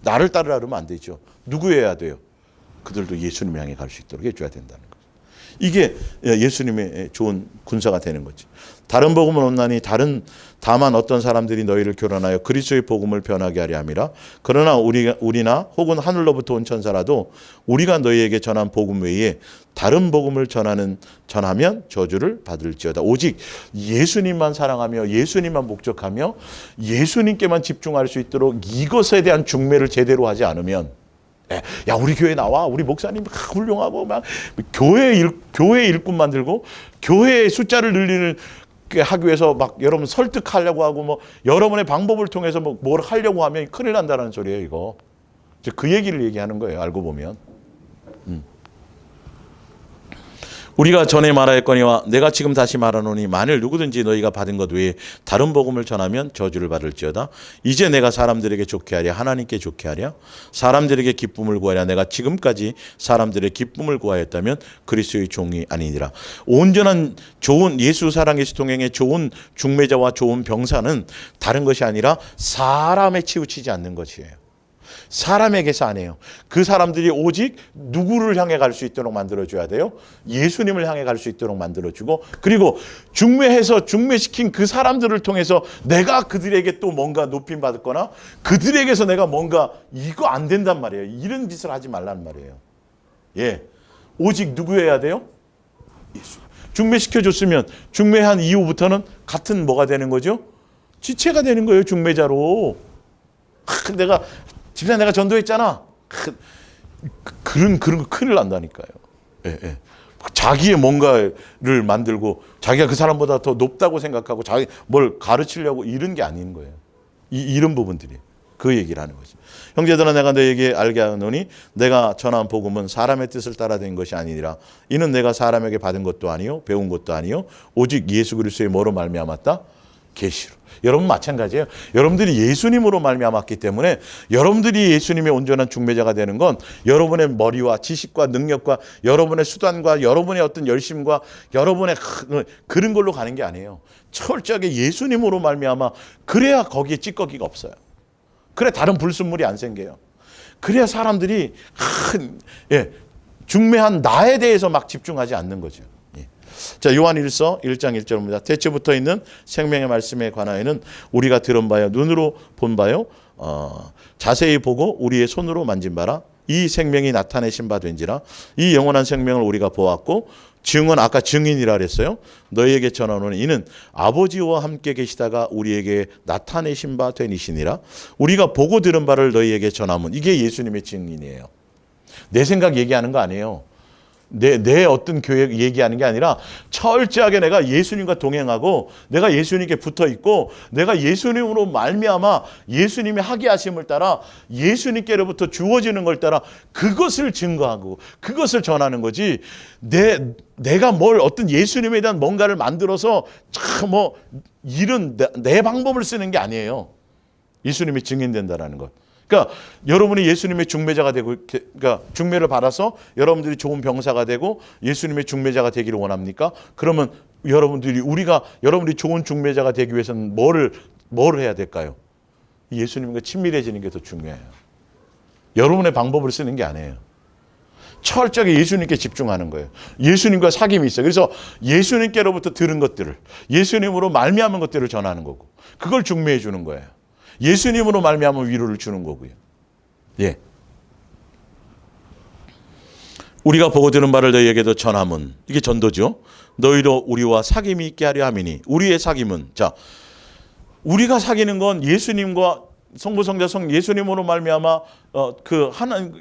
Speaker 1: 나를 따르라 그러면 안 되죠. 누구여야 돼요? 그들도 예수님 향해 갈 수 있도록 해줘야 된다는 거죠. 이게 예수님의 좋은 군사가 되는 거죠. 다른 복음은 없나니 다만 어떤 사람들이 너희를 교란하여 그리스도의 복음을 변하게 하려 함이라. 그러나 우리나 혹은 하늘로부터 온 천사라도 우리가 너희에게 전한 복음 외에 다른 복음을 전하면 저주를 받을지어다. 오직 예수님만 사랑하며 예수님만 목적하며 예수님께만 집중할 수 있도록 이것에 대한 중매를 제대로 하지 않으면, 야 우리 교회 나와, 우리 목사님 훌륭하고 막 교회 일꾼 만들고 교회의 숫자를 늘리는 하기 위해서 막 여러분 설득하려고 하고 뭐 여러분의 방법을 통해서 뭘 하려고 하면 큰일 난다는 소리예요. 이거 그 얘기를 얘기하는 거예요. 알고 보면. 우리가 전에 말하였거니와 내가 지금 다시 말하노니 만일 누구든지 너희가 받은 것 외에 다른 복음을 전하면 저주를 받을지어다. 이제 내가 사람들에게 좋게 하랴 하나님께 좋게 하랴 사람들에게 기쁨을 구하랴 내가 지금까지 사람들의 기쁨을 구하였다면 그리스도의 종이 아니니라. 온전한 좋은 예수 사랑 예수 동행의 좋은 중매자와 좋은 병사는 다른 것이 아니라 사람에 치우치지 않는 것이에요. 사람에게서 안 해요. 그 사람들이 오직 누구를 향해 갈 수 있도록 만들어줘야 돼요? 예수님을 향해 갈 수 있도록 만들어주고, 그리고 중매시킨 그 사람들을 통해서 내가 그들에게 또 뭔가 높임 받거나 그들에게서 내가 뭔가 이거 안 된단 말이에요. 이런 짓을 하지 말란 말이에요. 예, 오직 누구여야 돼요? 예수. 중매시켜줬으면 중매한 이후부터는 같은 뭐가 되는 거죠? 지체가 되는 거예요. 중매자로. 집사님 내가 전도했잖아. 그런 거 큰일 난다니까요. 예, 예. 자기의 뭔가를 만들고 자기가 그 사람보다 더 높다고 생각하고 자기 뭘 가르치려고 이런 게 아닌 거예요. 이런 부분들이 그 얘기를 하는 거죠. 형제들아 내가 너에게 알게 하노니 내가 전한 복음은 사람의 뜻을 따라 된 것이 아니니라. 이는 내가 사람에게 받은 것도 아니요 배운 것도 아니요 오직 예수 그리스도의 뭐로 말미암았다? 계시로. 여러분 마찬가지예요. 여러분들이 예수님으로 말미암았기 때문에 여러분들이 예수님의 온전한 중매자가 되는 건 여러분의 머리와 지식과 능력과 여러분의 수단과 여러분의 어떤 열심과 여러분의 그런 걸로 가는 게 아니에요. 철저하게 예수님으로 말미암아 그래야 거기에 찌꺼기가 없어요. 그래 다른 불순물이 안 생겨요. 그래야 사람들이 중매한 나에 대해서 막 집중하지 않는 거죠. 자, 요한일서 1장 1절입니다. 대체부터 있는 생명의 말씀에 관하여는 우리가 들은 바요 눈으로 본 바요 자세히 보고 우리의 손으로 만진 바라. 이 생명이 나타내신 바 된지라. 이 영원한 생명을 우리가 보았고 증언 아까 증인이라 그랬어요. 너희에게 전하노니 이는 아버지와 함께 계시다가 우리에게 나타내신 바 되니시니라. 우리가 보고 들은 바를 너희에게 전하면 이게 예수님의 증인이에요. 내 생각 얘기하는 거 아니에요. 내 어떤 교회 얘기하는 게 아니라 철저하게 내가 예수님과 동행하고 내가 예수님께 붙어 있고 내가 예수님으로 말미암아 예수님이 하게 하심을 따라 예수님께로부터 주어지는 걸 따라 그것을 증거하고 그것을 전하는 거지. 내가 뭘 어떤 예수님에 대한 뭔가를 만들어서 이런 내 방법을 쓰는 게 아니에요. 예수님이 증인된다라는 것. 그러니까 여러분이 예수님의 중매자가 되고, 그러니까 중매를 받아서 여러분들이 좋은 병사가 되고 예수님의 중매자가 되기를 원합니까? 그러면 여러분들이 좋은 중매자가 되기 위해서는 뭐를 해야 될까요? 예수님과 친밀해지는 게 더 중요해요. 여러분의 방법을 쓰는 게 아니에요. 철저하게 예수님께 집중하는 거예요. 예수님과 사귐이 있어요. 그래서 예수님께로부터 들은 것들을 예수님으로 말미암은 것들을 전하는 거고 그걸 중매해 주는 거예요. 예수님으로 말미암은 위로를 주는 거고요. 예. 우리가 보고 들은 바를 너희에게도 전함은 이게 전도죠. 너희도 우리와 사귐이 있게 하려 함이니 우리의 사귐은 자 우리가 사귀는 건 예수님과 성부 성자 성 예수님으로 말미암아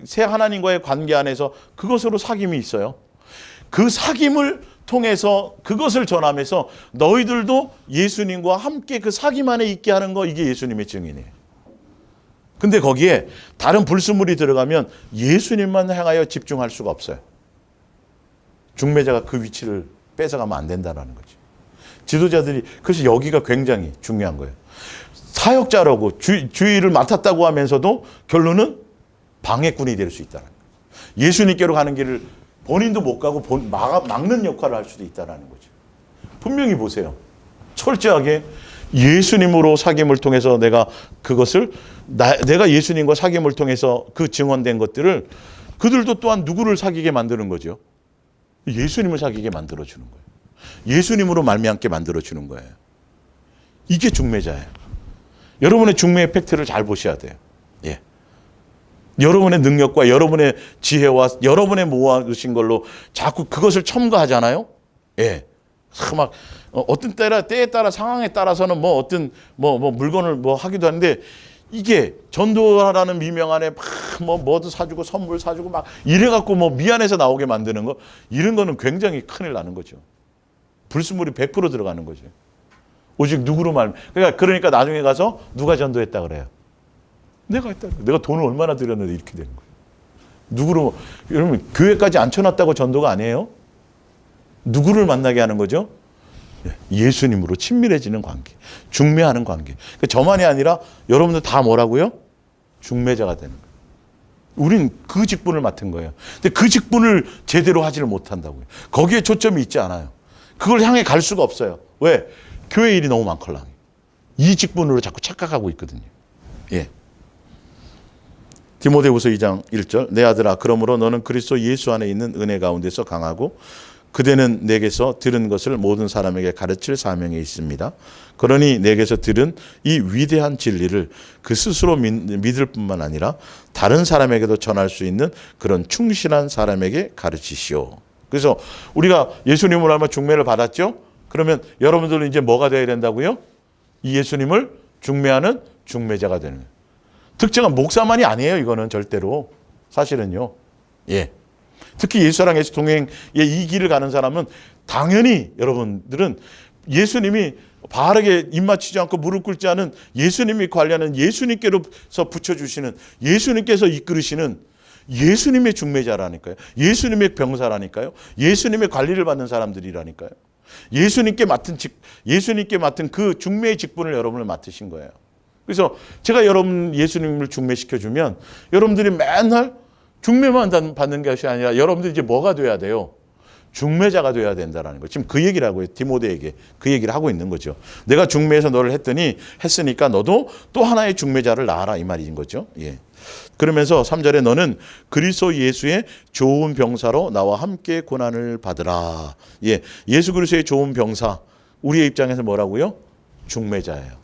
Speaker 1: 새 하나님과의 관계 안에서 그것으로 사귐이 있어요. 그 사귐을 통해서 그것을 전하면서 너희들도 예수님과 함께 그 사귐 안에 있게 하는 거, 이게 예수님의 증인이에요. 근데 거기에 다른 불순물이 들어가면 예수님만 향하여 집중할 수가 없어요. 중매자가 그 위치를 뺏어가면 안 된다는 거죠. 지도자들이, 그래서 여기가 굉장히 중요한 거예요. 사역자라고 주의를 맡았다고 하면서도 결론은 방해꾼이 될 수 있다는 거예요. 예수님께로 가는 길을 본인도 못 가고 막는 역할을 할 수도 있다는 거죠. 분명히 보세요. 철저하게 예수님으로 사귐을 통해서 내가 그것을 내가 예수님과 사귐을 통해서 그 증언된 것들을 그들도 또한 누구를 사귀게 만드는 거죠. 예수님을 사귀게 만들어주는 거예요. 예수님으로 말미암게 만들어주는 거예요. 이게 중매자예요. 여러분의 중매의 팩트를 잘 보셔야 돼요. 예. 여러분의 능력과 여러분의 지혜와 여러분의 모아두신 걸로 자꾸 그것을 첨가하잖아요. 예. 막 어떤 때에 따라 상황에 따라서는 뭐 어떤 물건을 하기도 하는데, 이게 전도하라는 미명 안에 막 뭐도 사주고 선물 사주고 막 이래갖고 미안해서 나오게 만드는 거, 이런 거는 굉장히 큰일 나는 거죠. 불순물이 100% 들어가는 거죠. 오직 누구로 그러니까 나중에 가서 누가 전도했다 그래요. 내가 했다. 내가 돈을 얼마나 들였는데 이렇게 되는 거예요. 누구로, 여러분 교회까지 앉혀놨다고 전도가 아니에요. 누구를 만나게 하는 거죠? 예수님으로 친밀해지는 관계, 중매하는 관계. 저만이 아니라 여러분들 다 뭐라고요? 중매자가 되는 거예요. 우린 그 직분을 맡은 거예요. 근데 그 직분을 제대로 하지를 못한다고요. 거기에 초점이 있지 않아요. 그걸 향해 갈 수가 없어요. 왜? 교회 일이 너무 많걸랑. 이 직분으로 자꾸 착각하고 있거든요. 예. 디모데후서 2장 1절. 내 아들아, 그러므로 너는 그리스도 예수 안에 있는 은혜 가운데서 강하고 그대는 내게서 들은 것을 모든 사람에게 가르칠 사명에 있습니다. 그러니 내게서 들은 이 위대한 진리를 그 스스로 믿을 뿐만 아니라 다른 사람에게도 전할 수 있는 그런 충실한 사람에게 가르치시오. 그래서 우리가 예수님을 알면 중매를 받았죠? 그러면 여러분들은 이제 뭐가 되어야 된다고요? 이 예수님을 중매하는 중매자가 되는 거예요. 특정한 목사만이 아니에요. 이거는 절대로. 사실은요. 예. 특히 예수랑 예수 동행의 이 길을 가는 사람은 당연히 여러분들은 예수님이 바르게 입 맞추지 않고 무릎 꿇지 않은 예수님이 관리하는 예수님께로서 붙여주시는 예수님께서 이끌으시는 예수님의 중매자라니까요. 예수님의 병사라니까요. 예수님의 관리를 받는 사람들이라니까요. 예수님께 맡은 그 중매의 직분을 여러분을 맡으신 거예요. 그래서 제가 여러분 예수님을 중매시켜주면 여러분들이 맨날 중매만 받는 것이 아니라 여러분들이 이제 뭐가 돼야 돼요? 중매자가 돼야 된다는 거예요. 지금 그 얘기를 하고 디모데에게 그 얘기를 하고 있는 거죠. 내가 중매해서 너를 했으니까 너도 또 하나의 중매자를 낳아라, 이 말인 거죠. 예. 그러면서 3절에 너는 그리스도 예수의 좋은 병사로 나와 함께 고난을 받으라. 예. 예수 그리스도의 좋은 병사, 우리의 입장에서 뭐라고요? 중매자예요.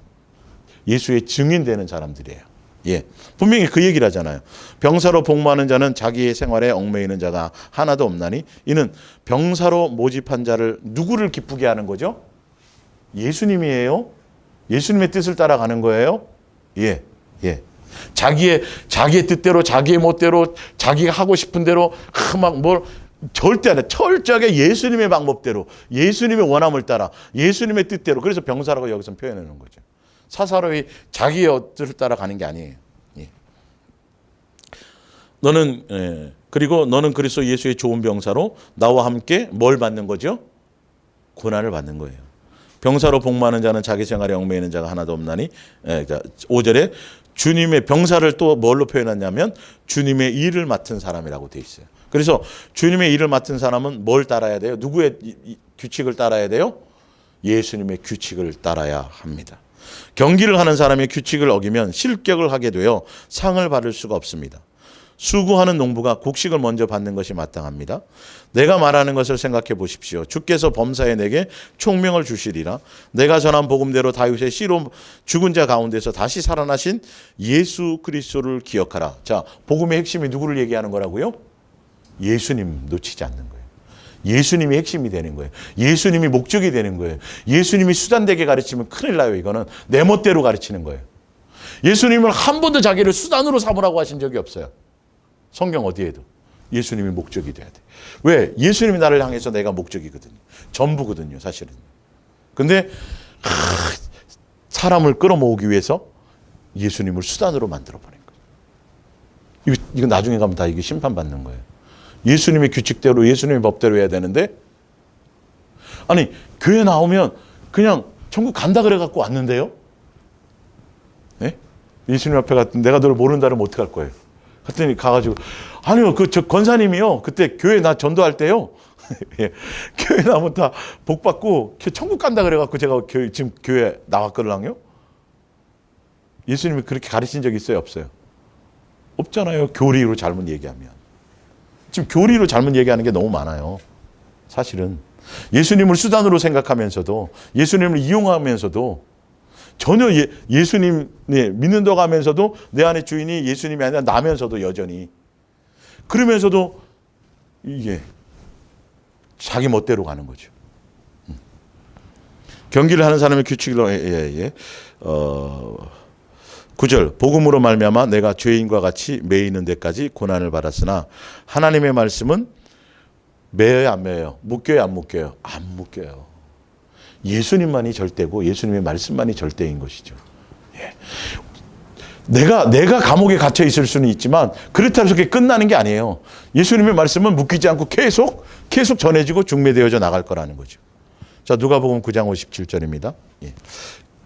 Speaker 1: 예수의 증인되는 사람들이에요. 예. 분명히 그 얘기를 하잖아요. 병사로 복무하는 자는 자기의 생활에 얽매이는 자가 하나도 없나니 이는 병사로 모집한 자를 누구를 기쁘게 하는 거죠? 예수님이에요. 예수님의 뜻을 따라가는 거예요. 예. 예. 자기의 뜻대로, 자기의 멋대로, 자기가 하고 싶은 대로 절대 안 해. 철저하게 예수님의 방법대로, 예수님의 원함을 따라, 예수님의 뜻대로. 그래서 병사라고 여기서 표현하는 거죠. 사사로이 자기의 뜻을 따라가는 게 아니에요. 예. 그리고 너는 그리스도 예수의 좋은 병사로 나와 함께 뭘 받는 거죠? 고난을 받는 거예요. 병사로 복무하는 자는 자기 생활에 얽매이는 자가 하나도 없나니 5절에 주님의 병사를 또 뭘로 표현하냐면 주님의 일을 맡은 사람이라고 되어 있어요. 그래서 주님의 일을 맡은 사람은 뭘 따라야 돼요? 누구의 규칙을 따라야 돼요? 예수님의 규칙을 따라야 합니다. 경기를 하는 사람의 규칙을 어기면 실격을 하게 되어 상을 받을 수가 없습니다. 수고하는 농부가 곡식을 먼저 받는 것이 마땅합니다. 내가 말하는 것을 생각해 보십시오. 주께서 범사에 내게 총명을 주시리라. 내가 전한 복음대로 다윗의 씨로 죽은 자 가운데서 다시 살아나신 예수 그리스도를 기억하라. 자, 복음의 핵심이 누구를 얘기하는 거라고요? 예수님 놓치지 않는 거예요. 예수님이 핵심이 되는 거예요. 예수님이 목적이 되는 거예요. 예수님이 수단되게 가르치면 큰일 나요. 이거는 내 멋대로 가르치는 거예요. 예수님을 한 번도 자기를 수단으로 삼으라고 하신 적이 없어요. 성경 어디에도. 예수님이 목적이 돼야 돼. 왜? 예수님이 나를 향해서 내가 목적이거든요. 전부거든요, 사실은. 근데 사람을 끌어모으기 위해서 예수님을 수단으로 만들어버린 거예요. 이거 나중에 가면 다 이게 심판받는 거예요. 예수님의 규칙대로, 예수님의 법대로 해야 되는데, 아니, 교회 나오면 그냥 천국 간다 그래갖고 왔는데요? 네? 예수님 앞에 갔더니 내가 너를 모른다 그러면 어떡할 거예요? 갔더니 가가지고, 아니요, 저 권사님이요. 그때 교회 나 전도할 때요. 예, 교회 나오면 다 복 받고 천국 간다 그래갖고 제가 지금 교회 나왔거든요. 예수님이 그렇게 가르친 적 있어요, 없어요? 없잖아요. 교리로 잘못 얘기하면. 지금 교리로 잘못 얘기하는 게 너무 많아요. 사실은 예수님을 수단으로 생각하면서도, 예수님을 이용하면서도, 전혀 예수님 믿는다고 하면서도 내 안에 주인이 예수님이 아니라 나면서도 여전히, 그러면서도 이게 자기 멋대로 가는 거죠. 경기를 하는 사람의 규칙으로 9절, 복음으로 말미암아 내가 죄인과 같이 매이는 데까지 고난을 받았으나 하나님의 말씀은 매여요, 안 매여요? 묶여요, 안 묶여요? 안 묶여요. 예수님만이 절대고 예수님의 말씀만이 절대인 것이죠. 예. 내가 감옥에 갇혀 있을 수는 있지만 그렇다고 해서 그게 끝나는 게 아니에요. 예수님의 말씀은 묶이지 않고 계속 전해지고 중매되어져 나갈 거라는 거죠. 자, 누가복음 9장 57절입니다. 예.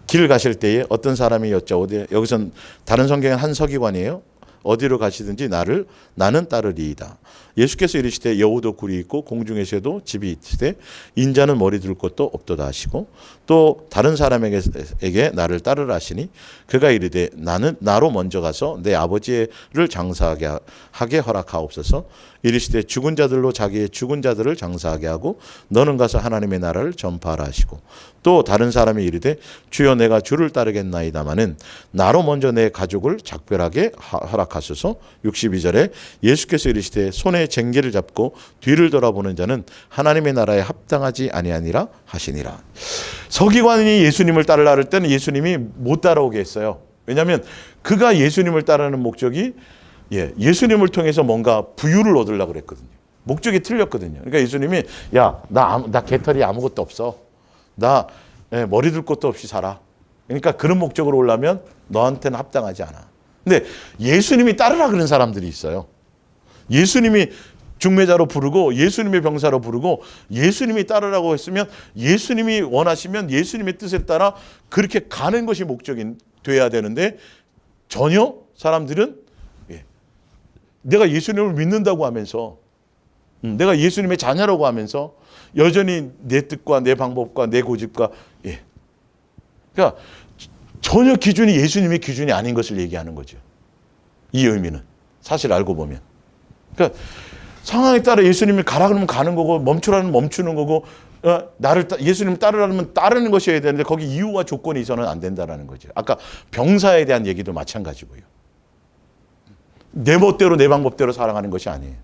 Speaker 1: 길 가실 때에 어떤 사람이 여짜오되, 여기선 다른 성경은 한 서기관이에요. 어디로 가시든지 나는 따르리이다. 예수께서 이르시되 여우도 굴이 있고 공중에서도 집이 있으되 인자는 머리 둘 곳도 없도다 하시고, 또 다른 사람에게 나를 따르라 하시니 그가 이르되 나로 먼저 가서 내 아버지를 장사하게 허락하옵소서. 이르시되 죽은 자들로 자기의 죽은 자들을 장사하게 하고 너는 가서 하나님의 나라를 전파하라 하시고, 또 다른 사람이 이르되 주여 내가 주를 따르겠나이다마는 나로 먼저 내 가족을 작별하게 허락하소서. 62절에 예수께서 이르시되 손에 쟁기를 잡고 뒤를 돌아보는 자는 하나님의 나라에 합당하지 아니하니라 하시니라. 서기관이 예수님을 따르라 할 때는 예수님이 못 따라오게 했어요. 왜냐하면 그가 예수님을 따르는 목적이 예수님을 통해서 뭔가 부유를 얻으려고 그랬거든요. 목적이 틀렸거든요. 그러니까 예수님이 나 개털이 아무것도 없어. 나 머리 둘 곳도 없이 살아. 그러니까 그런 목적으로 오려면 너한테는 합당하지 않아. 근데 예수님이 따르라 그런 사람들이 있어요. 예수님이 중매자로 부르고 예수님의 병사로 부르고 예수님이 따르라고 했으면, 예수님이 원하시면 예수님의 뜻에 따라 그렇게 가는 것이 목적이 돼야 되는데, 전혀 사람들은 내가 예수님을 믿는다고 하면서, 내가 예수님의 자녀라고 하면서 여전히 내 뜻과 내 방법과 내 고집과, 그러니까 전혀 기준이 예수님의 기준이 아닌 것을 얘기하는 거죠. 이 의미는 사실 알고 보면, 그러니까 상황에 따라 예수님이 가라 그러면 가는 거고, 멈추라면 멈추는 거고, 예수님 따르라면 따르는 것이어야 되는데 거기 이유와 조건이 있어서는 안 된다라는 거죠. 아까 병사에 대한 얘기도 마찬가지고요. 내 멋대로 내 방법대로 살아가는 것이 아니에요.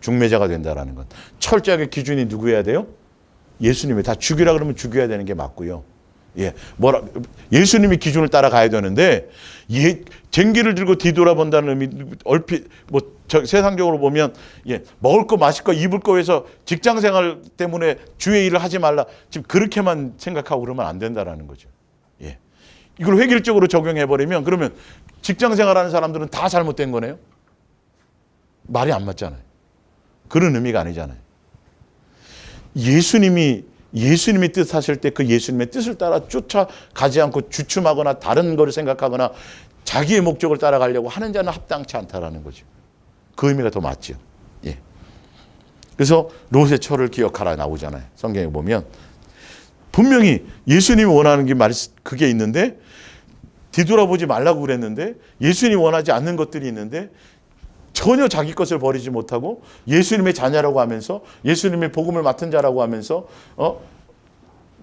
Speaker 1: 중매자가 된다라는 건 철저하게 기준이 누구여야 돼요? 예수님이. 다 죽이라 그러면 죽여야 되는 게 맞고요. 예수님이 기준을 따라가야 되는데, 쟁기를 들고 뒤돌아본다는 의미, 얼핏 세상적으로 보면 먹을 거 마실 거 입을 거 해서 직장생활 때문에 주의 일을 하지 말라, 지금 그렇게만 생각하고 그러면 안 된다라는 거죠. 이걸 획일적으로 적용해버리면 그러면 직장생활하는 사람들은 다 잘못된 거네요. 말이 안 맞잖아요. 그런 의미가 아니잖아요. 예수님이 뜻하실 때 그 예수님의 뜻을 따라 쫓아가지 않고 주춤하거나 다른 거를 생각하거나 자기의 목적을 따라가려고 하는 자는 합당치 않다라는 거죠. 그 의미가 더 맞죠. 그래서 롯의 처를 기억하라 나오잖아요. 성경에 보면 분명히 예수님이 원하는 게 그게 있는데, 뒤돌아보지 말라고 그랬는데 예수님이 원하지 않는 것들이 있는데 전혀 자기 것을 버리지 못하고 예수님의 자녀라고 하면서, 예수님의 복음을 맡은 자라고 하면서,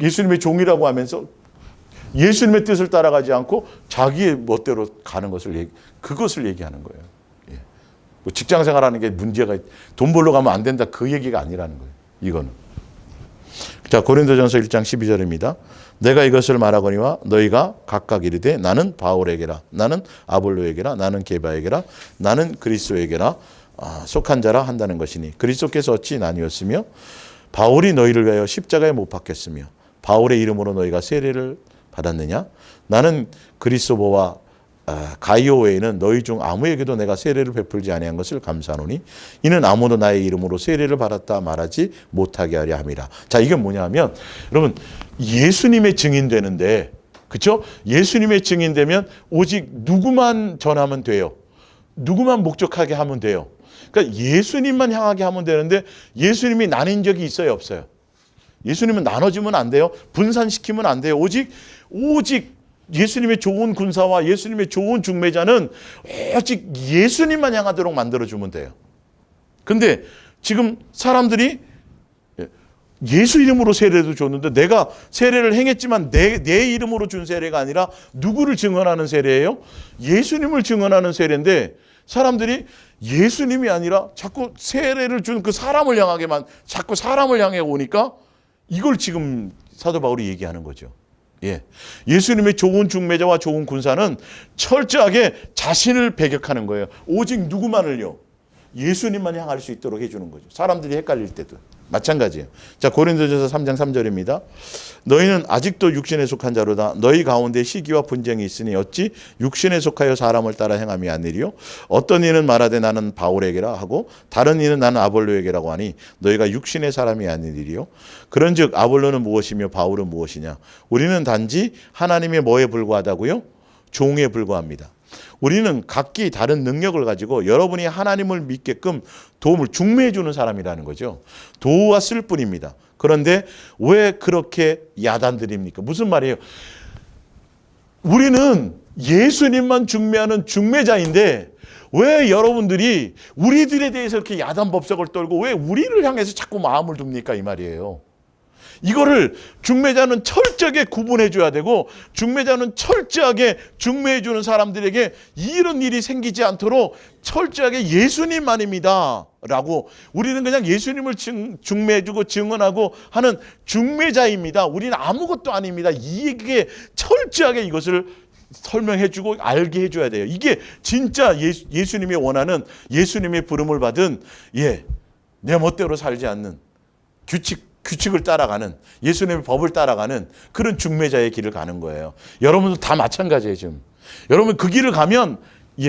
Speaker 1: 예수님의 종이라고 하면서 예수님의 뜻을 따라가지 않고 자기의 멋대로 가는 그것을 얘기하는 거예요. 뭐 직장 생활하는 게 문제가, 돈 벌러 가면 안 된다, 그 얘기가 아니라는 거예요. 이거는. 자, 고린도전서 1장 12절입니다. 내가 이것을 말하거니와 너희가 각각 이르되 나는 바울에게라, 나는 아볼로에게라, 나는 게바에게라, 나는 그리스도에게라, 속한 자라 한다는 것이니 그리스도께서 어찌 나뉘었으며 바울이 너희를 위하여 십자가에 못 박혔으며 바울의 이름으로 너희가 세례를 받았느냐? 나는 그리스도와 가이오 외에는 너희 중 아무에게도 내가 세례를 베풀지 아니한 것을 감사하노니 이는 아무도 나의 이름으로 세례를 받았다 말하지 못하게 하려 함이라. 자, 이게 뭐냐면 여러분 예수님의 증인되는데, 그렇죠? 예수님의 증인되면 오직 누구만 전하면 돼요. 누구만 목적하게 하면 돼요. 그러니까 예수님만 향하게 하면 되는데 예수님이 나뉜 적이 있어요, 없어요? 예수님은 나눠지면 안 돼요. 분산시키면 안 돼요. 오직 예수님의 좋은 군사와 예수님의 좋은 중매자는 오직 예수님만 향하도록 만들어주면 돼요. 근데 지금 사람들이 예수 이름으로 세례도 줬는데 내가 세례를 행했지만 내 이름으로 준 세례가 아니라 누구를 증언하는 세례예요? 예수님을 증언하는 세례인데 사람들이 예수님이 아니라 자꾸 세례를 준 그 사람을 향하게만 자꾸 사람을 향해 오니까 이걸 지금 사도 바울이 얘기하는 거죠. 예. 예수님의 좋은 중매자와 좋은 군사는 철저하게 자신을 배격하는 거예요. 오직 누구만을요? 예수님만 향할 수 있도록 해주는 거죠. 사람들이 헷갈릴 때도 마찬가지예요. 자, 고린도전서 3장 3절입니다. 너희는 아직도 육신에 속한 자로다. 너희 가운데 시기와 분쟁이 있으니 어찌 육신에 속하여 사람을 따라 행함이 아니리요? 어떤 이는 말하되 나는 바울에게라 하고 다른 이는 나는 아볼로에게라고 하니 너희가 육신의 사람이 아니리요? 그런즉 아볼로는 무엇이며 바울은 무엇이냐? 우리는 단지 하나님의 뭐에 불과하다고요? 종에 불과합니다. 우리는 각기 다른 능력을 가지고 여러분이 하나님을 믿게끔 도움을 중매해 주는 사람이라는 거죠. 도왔을 뿐입니다. 그런데 왜 그렇게 야단드립니까? 무슨 말이에요? 우리는 예수님만 중매하는 중매자인데 왜 여러분들이 우리들에 대해서 이렇게 야단법석을 떨고 왜 우리를 향해서 자꾸 마음을 둡니까? 이 말이에요. 이거를 중매자는 철저하게 구분해 줘야 되고 중매자는 철저하게 중매해 주는 사람들에게 이런 일이 생기지 않도록 철저하게 예수님만입니다 라고 우리는 그냥 예수님을 중매해 주고 증언하고 하는 중매자입니다. 우리는 아무것도 아닙니다. 이게 철저하게 이것을 설명해 주고 알게 해줘야 돼요. 이게 진짜 예수님이 원하는 예수님의 부름을 받은 내 멋대로 살지 않는 규칙을 따라가는 예수님의 법을 따라가는 그런 중매자의 길을 가는 거예요. 여러분도 다 마찬가지예요. 지금 여러분 그 길을 가면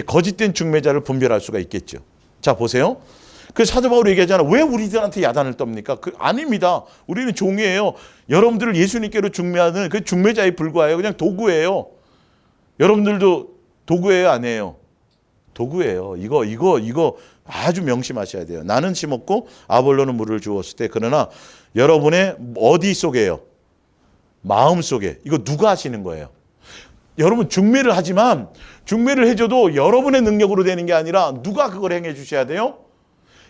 Speaker 1: 거짓된 중매자를 분별할 수가 있겠죠. 자, 보세요. 그 사도 바울이 얘기하잖아요. 왜 우리들한테 야단을 떱니까? 아닙니다. 우리는 종이에요. 여러분들을 예수님께로 중매하는 그 중매자에 불과해요. 그냥 도구예요. 여러분들도 도구예요, 아니에요? 도구예요. 이거 아주 명심하셔야 돼요. 나는 심었고 아볼로는 물을 주었을 때 그러나 여러분의 어디 속에요? 마음 속에. 이거 누가 하시는 거예요? 여러분 중매를 하지만 중매를 해줘도 여러분의 능력으로 되는 게 아니라 누가 그걸 행해 주셔야 돼요?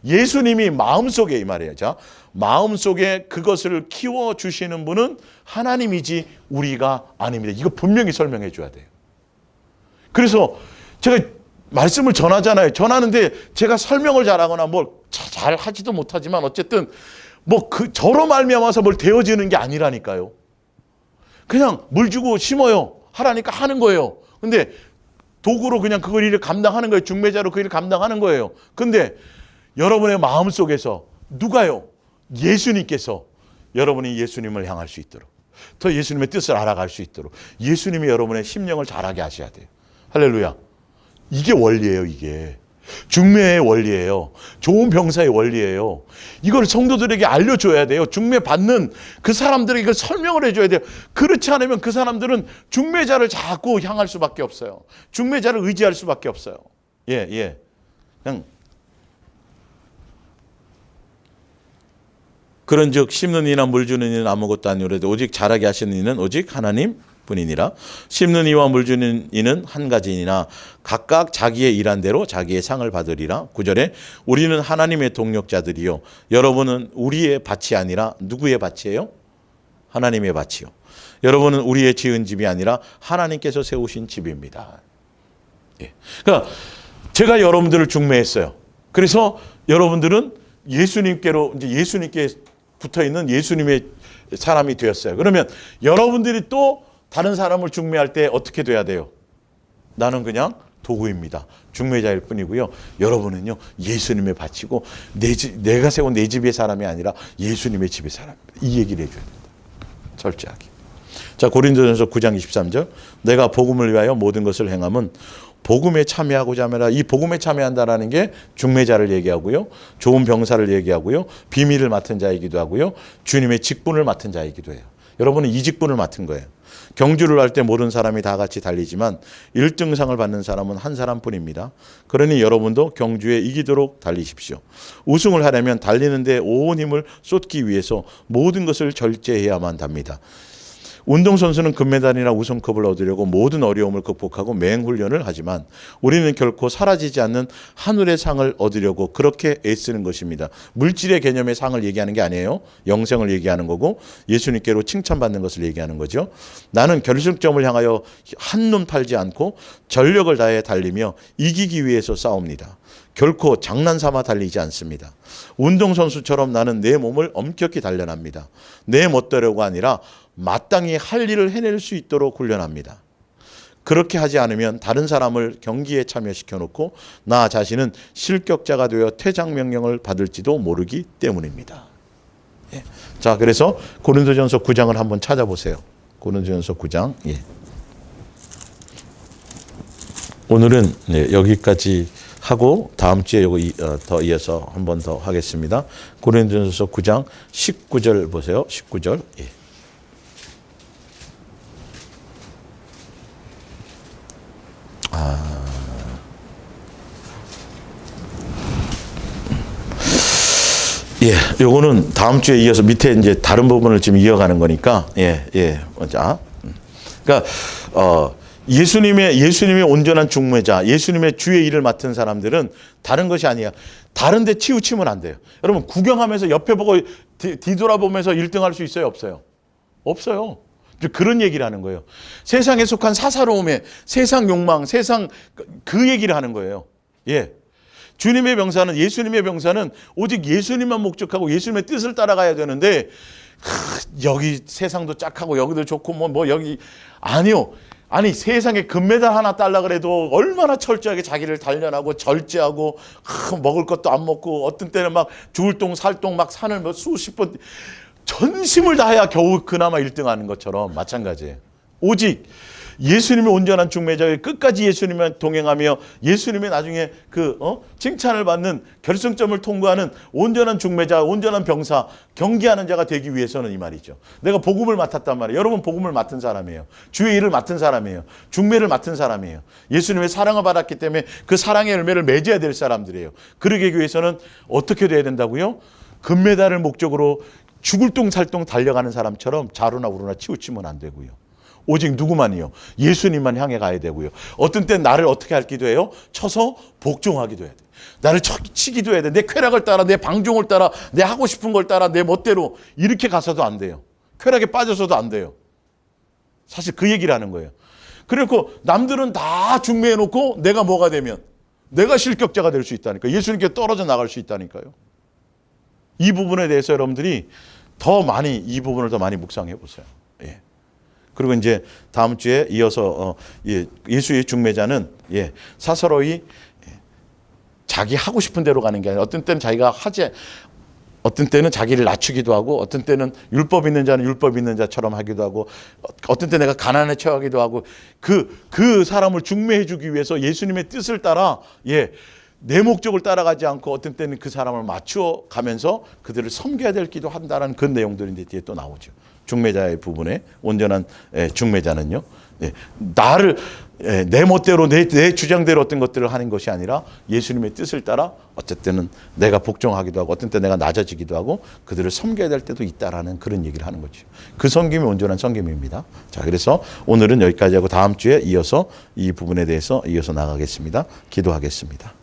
Speaker 1: 예수님이 마음속에 이 말이에요. 자, 마음속에 그것을 키워주시는 분은 하나님이지 우리가 아닙니다. 이거 분명히 설명해 줘야 돼요. 그래서 제가 말씀을 전하잖아요. 전하는데 제가 설명을 잘하거나 뭘 잘 하지도 못하지만 어쨌든 저로 말미암아서 뭘 되어지는 게 아니라니까요. 그냥 물 주고 심어요. 하라니까 하는 거예요. 근데 도구로 그냥 그걸 일을 감당하는 거예요. 중매자로 그 일을 감당하는 거예요. 근데 여러분의 마음 속에서 누가요? 예수님께서 여러분이 예수님을 향할 수 있도록 더 예수님의 뜻을 알아갈 수 있도록 예수님이 여러분의 심령을 잘하게 하셔야 돼요. 할렐루야. 이게 원리예요. 이게 중매의 원리예요. 좋은 병사의 원리예요. 이걸 성도들에게 알려줘야 돼요. 중매 받는 그 사람들에게 이걸 설명을 해줘야 돼요. 그렇지 않으면 그 사람들은 중매자를 자꾸 향할 수밖에 없어요. 중매자를 의지할 수밖에 없어요. 그냥 그런즉 심는 이나 물 주는 이는 아무것도 아니오라도 오직 자라게 하시는 이는 오직 하나님 뿐이니라. 심는 이와 물 주는 이는 한 가지이나 각각 자기의 일한 대로 자기의 상을 받으리라. 9절에 우리는 하나님의 동력자들이요 여러분은 우리의 밭이 아니라 누구의 밭이에요? 하나님의 밭이요. 여러분은 우리의 지은 집이 아니라 하나님께서 세우신 집입니다. 그러니까 제가 여러분들을 중매했어요. 그래서 여러분들은 예수님께로 이제 예수님께 붙어 있는 예수님의 사람이 되었어요. 그러면 여러분들이 또 다른 사람을 중매할 때 어떻게 돼야 돼요? 나는 그냥 도구입니다. 중매자일 뿐이고요. 여러분은요 예수님에 바치고 내가 세운 내 집의 사람이 아니라 예수님의 집의 사람입니다. 이 얘기를 해줘야 됩니다. 철저하게. 자, 고린도전서 9장 23절. 내가 복음을 위하여 모든 것을 행함은 복음에 참여하고자 함이라. 이 복음에 참여한다라는 게 중매자를 얘기하고요. 좋은 병사를 얘기하고요. 비밀을 맡은 자이기도 하고요. 주님의 직분을 맡은 자이기도 해요. 여러분은 이 직분을 맡은 거예요. 경주를 할 때 모든 사람이 다 같이 달리지만 1등상을 받는 사람은 한 사람뿐입니다. 그러니 여러분도 경주에 이기도록 달리십시오. 우승을 하려면 달리는데 온 힘을 쏟기 위해서 모든 것을 절제해야만 합니다. 운동선수는 금메달이나 우승컵을 얻으려고 모든 어려움을 극복하고 맹훈련을 하지만 우리는 결코 사라지지 않는 하늘의 상을 얻으려고 그렇게 애쓰는 것입니다. 물질의 개념의 상을 얘기하는 게 아니에요. 영생을 얘기하는 거고 예수님께로 칭찬받는 것을 얘기하는 거죠. 나는 결승점을 향하여 한눈 팔지 않고 전력을 다해 달리며 이기기 위해서 싸웁니다. 결코 장난삼아 달리지 않습니다. 운동선수처럼 나는 내 몸을 엄격히 단련합니다. 내 멋대로가 아니라 마땅히 할 일을 해낼 수 있도록 훈련합니다. 그렇게 하지 않으면 다른 사람을 경기에 참여시켜 놓고 나 자신은 실격자가 되어 퇴장 명령을 받을지도 모르기 때문입니다. 예. 자, 그래서 고린도전서 9장을 한번 찾아보세요. 고린도전서 9장. 예. 오늘은 여기까지 하고 다음 주에 더 이어서 한 번 더 하겠습니다. 고린도전서 9장 19절 보세요. 19절. 예. 예, 요거는 다음 주에 이어서 밑에 이제 다른 부분을 지금 이어가는 거니까, 자, 그러니까, 예수님의 온전한 중매자, 예수님의 주의 일을 맡은 사람들은 다른 것이 아니야. 다른 데 치우치면 안 돼요. 여러분, 구경하면서 옆에 보고 뒤돌아보면서 1등 할 수 있어요? 없어요? 없어요. 그런 얘기를 하는 거예요. 세상에 속한 사사로움에, 세상 욕망, 세상 그 얘기를 하는 거예요. 예. 주님의 병사는, 예수님의 병사는 오직 예수님만 목적하고 예수님의 뜻을 따라가야 되는데, 여기 세상도 짝하고 여기도 좋고 뭐 여기 아니요. 아니 세상에 금메달 하나 달라 그래도 얼마나 철저하게 자기를 단련하고 절제하고 먹을 것도 안 먹고 어떤 때는 막 죽을 똥 살똥 막 산을 뭐 수십 번 전심을 다해야 겨우 그나마 1등하는 것처럼 마찬가지예요. 오직 예수님의 온전한 중매자의 끝까지 예수님과 동행하며 예수님의 나중에 칭찬을 받는 결승점을 통과하는 온전한 중매자, 온전한 병사, 경기하는 자가 되기 위해서는 이 말이죠. 내가 복음을 맡았단 말이에요. 여러분 복음을 맡은 사람이에요. 주의 일을 맡은 사람이에요. 중매를 맡은 사람이에요. 예수님의 사랑을 받았기 때문에 그 사랑의 열매를 맺어야 될 사람들이에요. 그러기 위해서는 어떻게 돼야 된다고요? 금메달을 목적으로 죽을 똥 살똥 달려가는 사람처럼 자루나 우루나 치우치면 안 되고요. 오직 누구만이요? 예수님만 향해 가야 되고요. 어떤 때는 나를 어떻게 할 기도해요? 쳐서 복종하기도 해야 돼. 나를 치기도 해야 돼. 내 쾌락을 따라, 내 방종을 따라, 내 하고 싶은 걸 따라, 내 멋대로 이렇게 가서도 안 돼요. 쾌락에 빠져서도 안 돼요. 사실 그 얘기를 하는 거예요. 그리고 남들은 다 중매해놓고 내가 뭐가 되면 내가 실격자가 될 수 있다니까요. 예수님께 떨어져 나갈 수 있다니까요. 이 부분에 대해서 여러분들이 이 부분을 더 많이 묵상해 보세요. 예. 그리고 이제 다음 주에 이어서 예수의 중매자는 사사로이 자기 하고 싶은 대로 가는 게 아니라 어떤 때는 어떤 때는 자기를 낮추기도 하고 어떤 때는 율법 있는 자는 율법 있는 자처럼 하기도 하고 어떤 때 내가 가난에 처하기도 하고 그 사람을 중매해 주기 위해서 예수님의 뜻을 따라 내 목적을 따라가지 않고 어떤 때는 그 사람을 맞추어 가면서 그들을 섬겨야 될 기도 한다는 그 내용들이 뒤에 또 나오죠. 중매자의 부분에 온전한 중매자는요. 나를 내 멋대로 내 주장대로 어떤 것들을 하는 것이 아니라 예수님의 뜻을 따라 어쨌든 내가 복종하기도 하고 어떤 때 내가 낮아지기도 하고 그들을 섬겨야 될 때도 있다라는 그런 얘기를 하는 거죠. 그 섬김이 온전한 섬김입니다. 자, 그래서 오늘은 여기까지 하고 다음 주에 이어서 이 부분에 대해서 이어서 나가겠습니다. 기도하겠습니다.